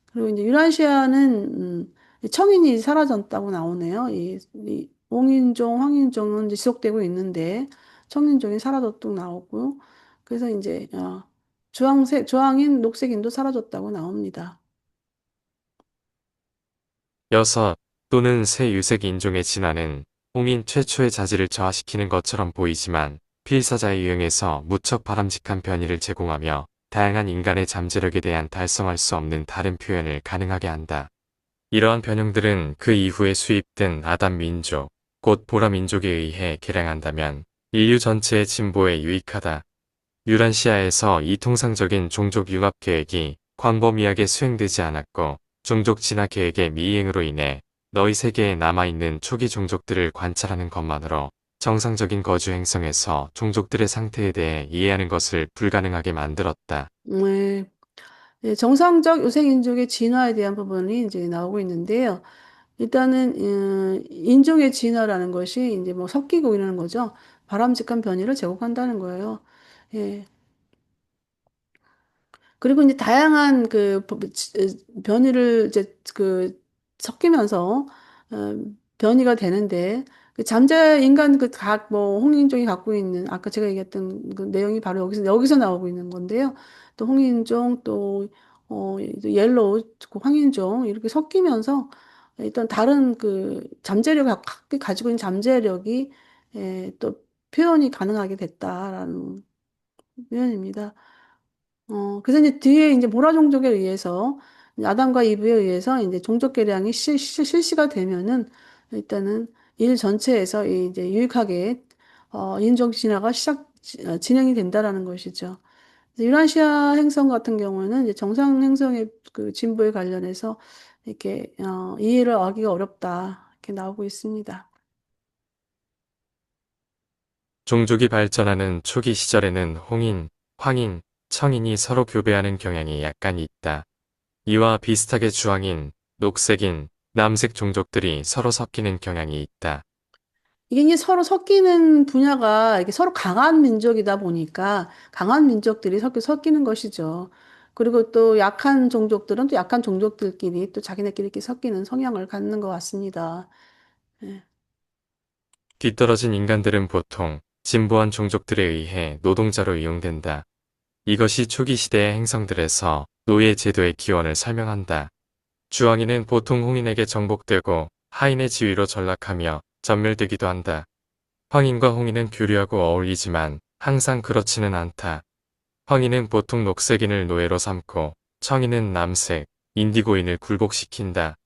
A: 그리고 이제 유라시아는 청인이 사라졌다고 나오네요. 이 옹인종, 황인종은 이제 지속되고 있는데 청인종이 사라졌다고 나오고 그래서 이제 주황인, 녹색인도 사라졌다고 나옵니다.
B: 여섯 또는 새 유색 인종의 진화는 홍인 최초의 자질을 저하시키는 것처럼 보이지만 필사자의 유형에서 무척 바람직한 변이를 제공하며 다양한 인간의 잠재력에 대한 달성할 수 없는 다른 표현을 가능하게 한다. 이러한 변형들은 그 이후에 수입된 아담 민족, 곧 보라 민족에 의해 개량한다면 인류 전체의 진보에 유익하다. 유란시아에서 이 통상적인 종족 융합 계획이 광범위하게 수행되지 않았고 종족 진화 계획의 미이행으로 인해 너희 세계에 남아있는 초기 종족들을 관찰하는 것만으로 정상적인 거주 행성에서 종족들의 상태에 대해 이해하는 것을 불가능하게 만들었다.
A: 네. 네, 정상적 요생인종의 진화에 대한 부분이 이제 나오고 있는데요. 일단은 인종의 진화라는 것이 이제 뭐 섞이고 이러는 거죠. 바람직한 변이를 제공한다는 거예요. 예. 그리고 이제 다양한 변이를 이제 섞이면서 변이가 되는데 그 잠재 인간 뭐 홍인종이 갖고 있는 아까 제가 얘기했던 그 내용이 바로 여기서 나오고 있는 건데요. 또 홍인종 또 옐로우 그 황인종 이렇게 섞이면서 일단 다른 그 가지고 있는 잠재력이 또 표현이 가능하게 됐다라는 표현입니다. 그래서 이제 뒤에 이제 모라 종족에 의해서 아담과 이브에 의해서 이제 종족 개량이 실시가 되면은 일단은 일 전체에서 이제 유익하게 인종 진화가 진행이 된다라는 것이죠. 유라시아 행성 같은 경우에는 이제 정상 행성의 그 진보에 관련해서 이렇게 이해를 하기가 어렵다 이렇게 나오고 있습니다.
B: 종족이 발전하는 초기 시절에는 홍인, 황인, 청인이 서로 교배하는 경향이 약간 있다. 이와 비슷하게 주황인, 녹색인, 남색 종족들이 서로 섞이는 경향이 있다.
A: 이게 이제 서로 섞이는 분야가 이렇게 서로 강한 민족이다 보니까 강한 민족들이 섞이는 것이죠. 그리고 또 약한 종족들은 또 약한 종족들끼리 또 자기네끼리 이렇게 섞이는 성향을 갖는 것 같습니다. 예.
B: 뒤떨어진 인간들은 보통 진보한 종족들에 의해 노동자로 이용된다. 이것이 초기 시대의 행성들에서 노예 제도의 기원을 설명한다. 주황인은 보통 홍인에게 정복되고 하인의 지위로 전락하며 전멸되기도 한다. 황인과 홍인은 교류하고 어울리지만 항상 그렇지는 않다. 황인은 보통 녹색인을 노예로 삼고 청인은 남색, 인디고인을 굴복시킨다.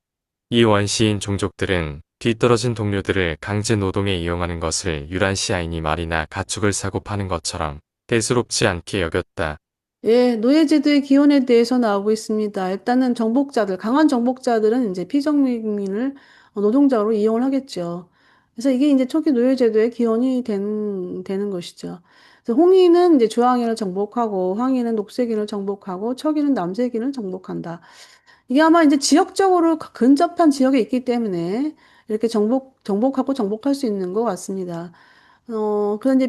B: 이 원시인 종족들은 뒤떨어진 동료들을 강제 노동에 이용하는 것을 유란시아인이 말이나 가축을 사고 파는 것처럼 대수롭지 않게 여겼다.
A: 예, 노예제도의 기원에 대해서 나오고 있습니다. 일단은 강한 정복자들은 이제 피정민을 노동자로 이용을 하겠죠. 그래서 이게 이제 초기 노예제도의 기원이 되는 것이죠. 그래서 홍인은 이제 주황인을 정복하고, 황인은 녹색인을 정복하고, 척인은 남색인을 정복한다. 이게 아마 이제 지역적으로 근접한 지역에 있기 때문에 이렇게 정복하고 정복할 수 있는 것 같습니다. 그런데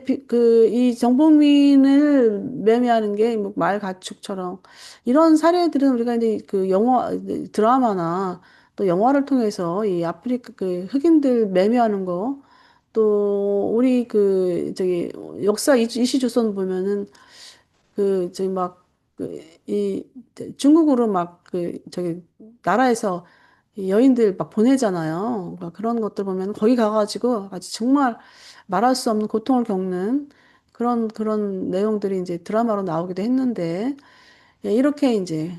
A: 이 정복민을 매매하는 게 뭐 말 가축처럼 이런 사례들은 우리가 이제 드라마나 또 영화를 통해서 이 아프리카 그 흑인들 매매하는 거 또 우리 역사 이시조선 보면은 저기 중국으로 나라에서 이 여인들 막 보내잖아요. 그러니까 그런 것들 보면 거기 가가지고 아주 정말 말할 수 없는 고통을 겪는 그런 내용들이 이제 드라마로 나오기도 했는데, 예, 이렇게 이제.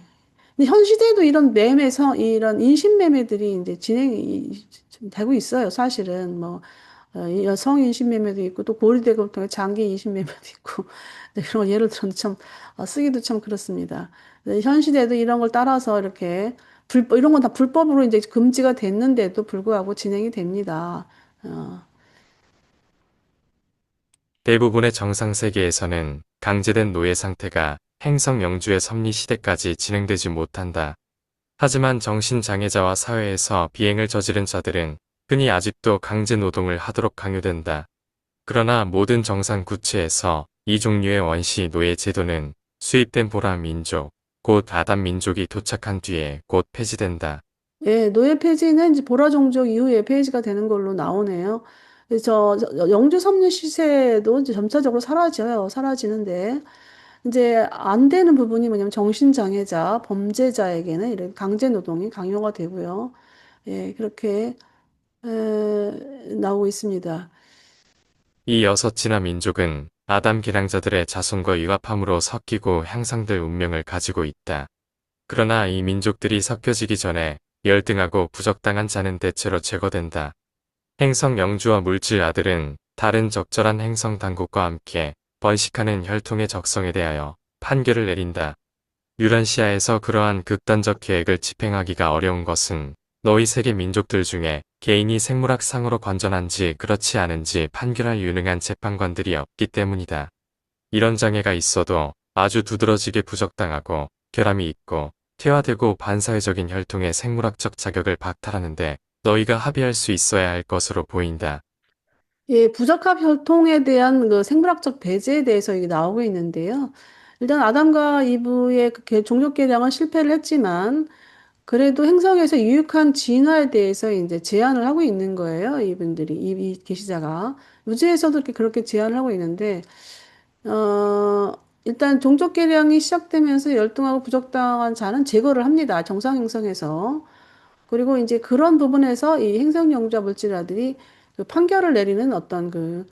A: 근데 현 시대에도 이런 인신매매들이 이제 진행이 좀 되고 있어요, 사실은. 이 여성 인신매매도 있고, 또 고리대금 통해 장기 인신매매도 있고, 네, 그런 걸 예를 들어 참, 쓰기도 참 그렇습니다. 현 시대에도 이런 걸 따라서 이런 건 다 불법으로 이제 금지가 됐는데도 불구하고 진행이 됩니다. 어,
B: 대부분의 정상 세계에서는 강제된 노예 상태가 행성 영주의 섭리 시대까지 진행되지 못한다. 하지만 정신장애자와 사회에서 비행을 저지른 자들은 흔히 아직도 강제 노동을 하도록 강요된다. 그러나 모든 정상 구체에서 이 종류의 원시 노예 제도는 수입된 보라 민족, 곧 아담 민족이 도착한 뒤에 곧 폐지된다.
A: 예, 노예 폐지는 이제 보라 종족 이후에 폐지가 되는 걸로 나오네요. 그래서 영주 섭리 시세도 이제 점차적으로 사라지는데, 이제 안 되는 부분이 뭐냐면 정신장애자, 범죄자에게는 이렇게 강제 노동이 강요가 되고요. 예, 그렇게 나오고 있습니다.
B: 이 여섯 진화 민족은 아담 개량자들의 자손과 융합함으로 섞이고 향상될 운명을 가지고 있다. 그러나 이 민족들이 섞여지기 전에 열등하고 부적당한 자는 대체로 제거된다. 행성 영주와 물질 아들은 다른 적절한 행성 당국과 함께 번식하는 혈통의 적성에 대하여 판결을 내린다. 유란시아에서 그러한 극단적 계획을 집행하기가 어려운 것은 너희 세계 민족들 중에 개인이 생물학상으로 건전한지 그렇지 않은지 판결할 유능한 재판관들이 없기 때문이다. 이런 장애가 있어도 아주 두드러지게 부적당하고 결함이 있고 퇴화되고 반사회적인 혈통의 생물학적 자격을 박탈하는데 너희가 합의할 수 있어야 할 것으로 보인다.
A: 예, 부적합 혈통에 대한 그 생물학적 배제에 대해서 이게 나오고 있는데요. 일단 아담과 이브의 종족 개량은 실패를 했지만 그래도 행성에서 유익한 진화에 대해서 이제 제안을 하고 있는 거예요. 이분들이, 이 계시자가. 우주에서도 그렇게 제안을 하고 있는데, 어, 일단 종족 개량이 시작되면서 열등하고 부적당한 자는 제거를 합니다. 정상 행성에서. 그리고 이제 그런 부분에서 이 행성 영주와 물질아들이 그 판결을 내리는 어떤 그런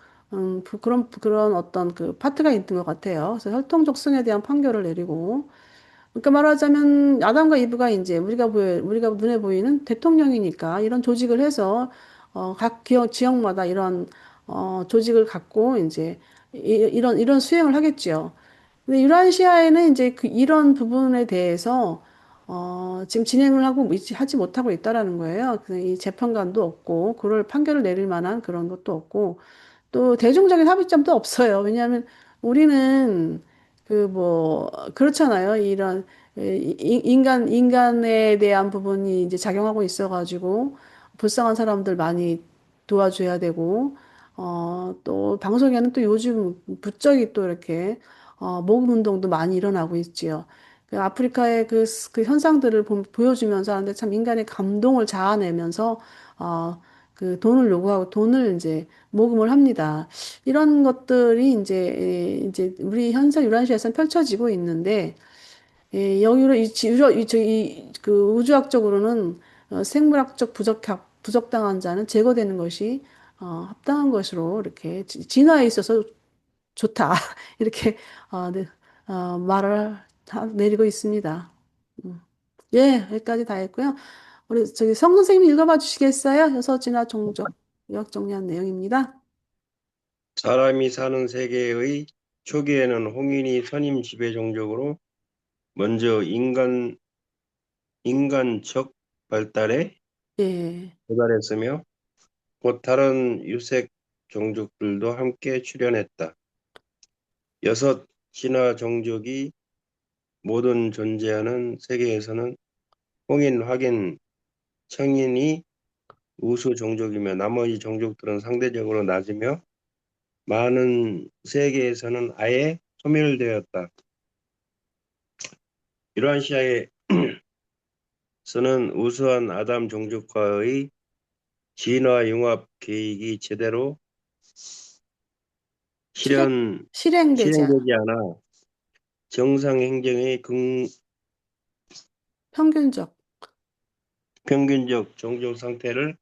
A: 어떤 그 파트가 있는 것 같아요. 그래서 혈통 적성에 대한 판결을 내리고, 그러니까 말하자면 아담과 이브가 이제 우리가 눈에 보이는 대통령이니까 이런 조직을 해서 각 지역마다 이런 조직을 갖고 이제 이런 수행을 하겠죠. 근데 유라시아에는 이제 이런 부분에 대해서 지금 진행을 하지 못하고 있다라는 거예요. 이 재판관도 없고 그걸 판결을 내릴 만한 그런 것도 없고 또 대중적인 합의점도 없어요. 왜냐하면 우리는 그렇잖아요. 이런 인간에 대한 부분이 이제 작용하고 있어가지고 불쌍한 사람들 많이 도와줘야 되고 또 방송에는 또 요즘 부쩍이 또 이렇게 모금 운동도 많이 일어나고 있지요. 그 아프리카의 그 현상들을 보여주면서 하는데 참 인간의 감동을 자아내면서 그 돈을 요구하고 돈을 이제 모금을 합니다. 이런 것들이 이제 우리 현재 유란시아에서는 펼쳐지고 있는데, 여기로 그 우주학적으로는 생물학적 부적당한 자는 제거되는 것이 합당한 것으로 이렇게 진화에 있어서 좋다. 이렇게 네, 말을 내리고 있습니다. 음. 예, 여기까지 다 했고요. 우리 저기 성 선생님 읽어봐 주시겠어요? 여섯 진화 종족 요약 정리한 내용입니다.
D: 사람이 사는 세계의 초기에는 홍인이 선임 지배 종족으로 먼저 인간적 발달에
A: 예,
D: 도달했으며 곧 다른 유색 종족들도 함께 출현했다. 여섯 진화 종족이 모든 존재하는 세계에서는 홍인, 확인, 청인이 우수 종족이며 나머지 종족들은 상대적으로 낮으며 많은 세계에서는 아예 소멸되었다. 유라시아에서는 우수한 아담 종족과의 진화 융합 계획이 제대로
A: 실행,
D: 실현,
A: 실행되지 않아.
D: 실행되지 않아 정상 행정의
A: 평균적.
D: 평균적 종족 상태를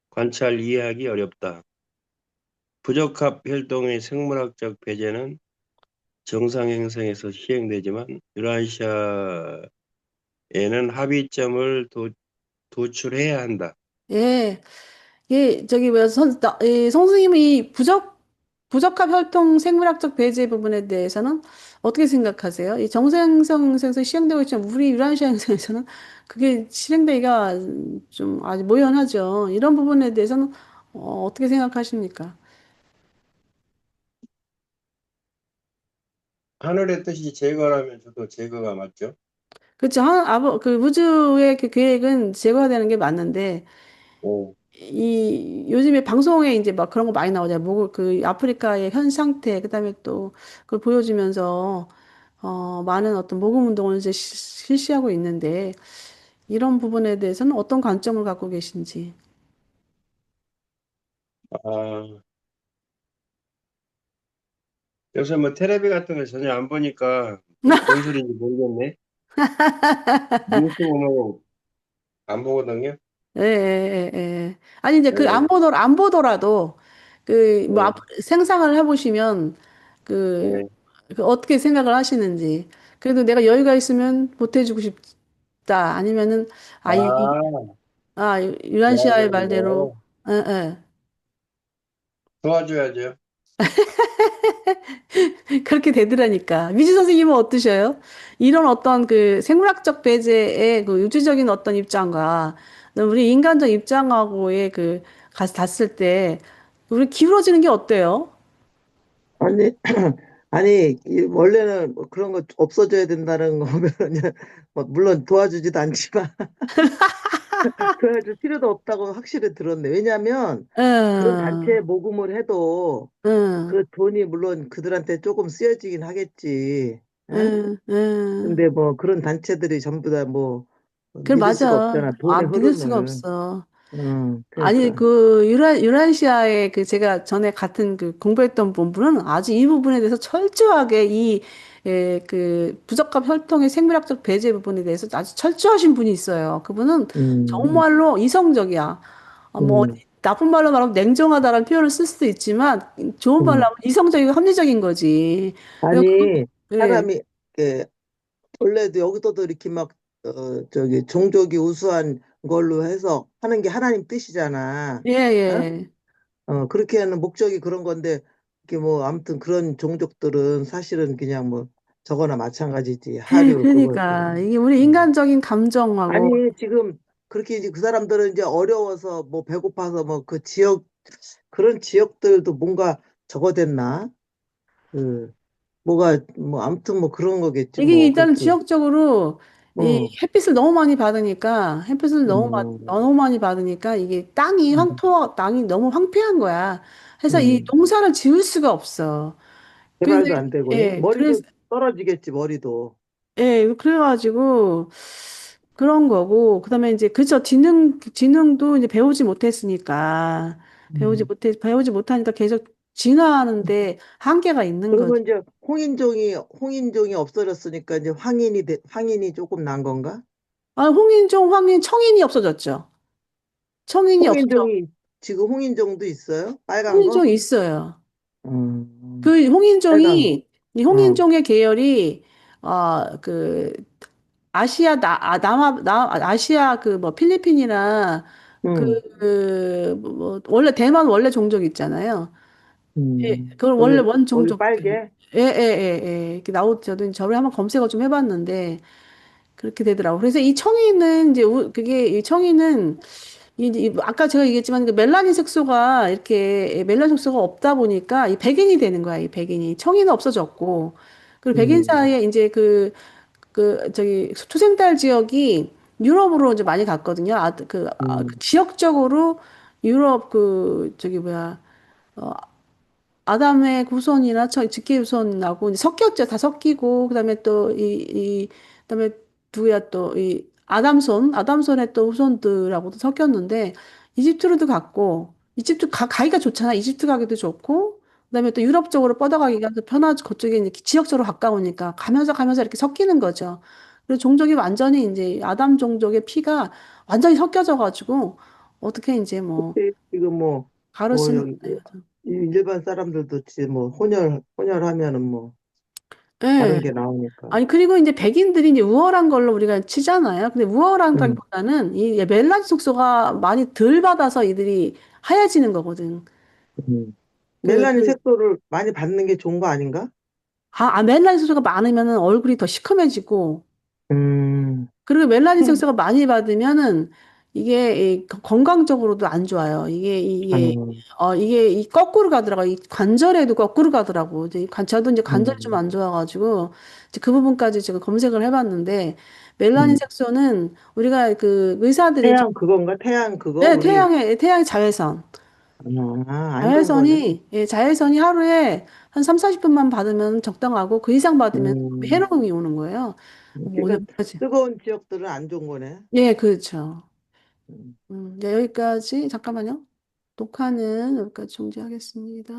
D: 관찰 이해하기 어렵다. 부적합 혈통의 생물학적 배제는 정상 행성에서 시행되지만 유라시아에는 합의점을 도출해야 한다.
A: 예, 예, 저기 뭐야, 이 성수님이 부적합 혈통 생물학적 배제 부분에 대해서는 어떻게 생각하세요? 이 정생성에서 시행되고 있지만 우리 유란시아 행성에서는 그게 실행되기가 좀 아주 모연하죠. 이런 부분에 대해서는 어떻게 생각하십니까?
D: 하늘의 뜻이 제거라면 저도 제거가 맞죠?
A: 그렇죠. 그 우주의 그 계획은 제거되는 게 맞는데
D: 오.
A: 이 요즘에 방송에 이제 막 그런 거 많이 나오잖아요. 그 아프리카의 현 상태, 그다음에 또 그걸 보여주면서 많은 어떤 모금 운동을 이제 실시하고 있는데 이런 부분에 대해서는 어떤 관점을 갖고 계신지.
D: 아, 요새 뭐 테레비 같은 거 전혀 안 보니까 뭔 소리인지 모르겠네. 뉴스 보면 안 보거든요.
A: 예, 예, 예. 예. 아니 이제 그
D: 네,
A: 안 보더라도 그 뭐
D: 네,
A: 생상을 해보시면 그,
D: 네.
A: 그 어떻게 생각을 하시는지. 그래도 내가 여유가 있으면 보태주고 싶다. 아니면은 아,
D: 아,
A: 유란시아의
D: 도와주는
A: 말대로,
D: 거
A: 예, 예.
D: 도와줘야죠.
A: 그렇게 되더라니까. 미지 선생님은 어떠셔요? 이런 어떤 그 생물학적 배제의 그 유지적인 어떤 입장과 우리 인간적 입장하고의 닿았을 때 우리 기울어지는 게 어때요?
C: 아니, 아니, 원래는 뭐 그런 거 없어져야 된다는 거면, 뭐 물론 도와주지도 않지만, 그래가지고 필요도 없다고 확실히 들었네. 왜냐하면 그런 단체에
A: 응,
C: 모금을 해도
A: 응,
C: 그 돈이 물론 그들한테 조금 쓰여지긴 하겠지. 예?
A: 응, 응.
C: 근데 뭐 그런 단체들이 전부 다 뭐
A: 그래,
C: 믿을 수가
A: 맞아.
C: 없잖아.
A: 아,
C: 돈의
A: 믿을 수가
C: 흐름을.
A: 없어. 아니,
C: 그러니까.
A: 그, 유라시아의 그, 제가 전에 같은 그 공부했던 본부는 아주 이 부분에 대해서 철저하게 그, 부적합 혈통의 생물학적 배제 부분에 대해서 아주 철저하신 분이 있어요. 그분은
C: 음,
A: 정말로 이성적이야. 뭐,
C: 음,
A: 나쁜 말로 말하면 냉정하다라는 표현을 쓸 수도 있지만, 좋은 말로
C: 음.
A: 하면 이성적이고 합리적인 거지. 그래서
C: 아니,
A: 예,
C: 사람이, 원래도 여기서도 이렇게 막, 저기, 종족이 우수한 걸로 해서 하는 게 하나님 뜻이잖아.
A: 예,
C: 어?
A: 예.
C: 그렇게 하는 목적이 그런 건데, 이게 뭐, 아무튼 그런 종족들은 사실은 그냥 뭐, 저거나 마찬가지지. 하류, 그거.
A: 그러니까, 이게 우리
C: 음.
A: 인간적인 감정하고,
C: 아니, 지금 그렇게 이제 그 사람들은 이제 어려워서 뭐, 배고파서 뭐, 그 지역, 그런 지역들도 뭔가 저거 됐나? 그, 뭐가, 뭐, 아무튼 뭐 그런 거겠지,
A: 이게
C: 뭐,
A: 일단은
C: 그렇게.
A: 지역적으로 이
C: 응,
A: 햇빛을 너무 많이 받으니까 햇빛을
C: 음,
A: 너무 많이 받으니까 이게
C: 음,
A: 땅이 너무 황폐한 거야. 그래서 이
C: 음.
A: 농사를 지을 수가 없어. 그래서
C: 개발도 안 되고, 예?
A: 예,
C: 머리도
A: 그래서
C: 떨어지겠지, 머리도.
A: 예, 그래가지고 그런 거고 그다음에 이제 그죠 지능도 이제
C: 음.
A: 배우지 못하니까 계속 진화하는데 한계가 있는
C: 그리고
A: 거지.
C: 이제 홍인종이 없어졌으니까 이제 황인이 조금 난 건가?
A: 아, 청인이 없어졌죠. 청인이 없어져.
C: 홍인종이, 지금 홍인종도 있어요? 빨간 거?
A: 홍인종 있어요.
C: 음,
A: 그
C: 빨간,
A: 이
C: 어,
A: 홍인종의 계열이 그 아시아 그 뭐 필리핀이나
C: 음,
A: 원래 대만 원래 종족 있잖아요. 예, 그걸 원래 원
C: 거기
A: 종족.
C: 빨개?
A: 이렇게 저도 저를 한번 검색을 좀 해봤는데 그렇게 되더라고. 그래서 이 청이는 이제 이 청이는 아까 제가 얘기했지만 그 멜라닌 색소가 멜라닌 색소가 없다 보니까 이 백인이 되는 거야. 이 백인이 청이는 없어졌고 그리고 백인
C: 음,
A: 사이에 이제 저기 투생달 지역이 유럽으로 이제 많이 갔거든요. 그
C: 음,
A: 지역적으로 유럽 저기 뭐야 아담의 후손이나 직계 후손하고 이제 섞였죠. 다 섞이고 그다음에 그다음에 누구야 또 이 아담손의 또 후손들하고도 섞였는데 이집트로도 갔고 이집트 가기가 좋잖아. 이집트 가기도 좋고 그다음에 또 유럽 쪽으로 뻗어가기가 또 편하죠. 그쪽에 이제 지역적으로 가까우니까 가면서 이렇게 섞이는 거죠. 그리고 종족이 완전히 이제 아담 종족의 피가 완전히 섞여져 가지고 어떻게 이제 뭐
C: 그때 지금
A: 가로 수는
C: 여기, 이 일반 사람들도 지금 뭐, 혼혈하면은 뭐, 다른
A: 예.
C: 게 나오니까.
A: 아니, 그리고 이제 백인들이 이제 우월한 걸로 우리가 치잖아요. 근데
C: 음,
A: 우월한다기보다는 이 멜라닌 색소가 많이 덜 받아서 이들이 하얘지는 거거든.
C: 음.
A: 그,
C: 멜라닌
A: 그,
C: 색소를 많이 받는 게 좋은 거 아닌가?
A: 멜라닌 색소가 많으면은 얼굴이 더 시커매지고,
C: 음,
A: 그리고 멜라닌
C: 음,
A: 색소가 많이 받으면은 이게 건강적으로도 안 좋아요.
C: 음,
A: 이게 이 거꾸로 가더라고. 이 관절에도 거꾸로 가더라고. 이제 저도 이제 관절이 좀
C: 음,
A: 안 좋아가지고 이제 그 부분까지 제가 검색을 해봤는데 멜라닌
C: 음.
A: 색소는 우리가 그 의사들이
C: 태양 그건가? 태양 그거?
A: 네,
C: 우리,
A: 태양의 자외선.
C: 안 좋은 거네.
A: 자외선이 하루에 한 3, 40분만 받으면 적당하고 그 이상 받으면
C: 음,
A: 해로움이 오는 거예요. 뭐
C: 그러니까
A: 여기까지.
C: 뜨거운 지역들은 안 좋은 거네.
A: 예, 그렇죠.
C: 음.
A: 네, 여기까지 잠깐만요. 녹화는 여기까지 중지하겠습니다.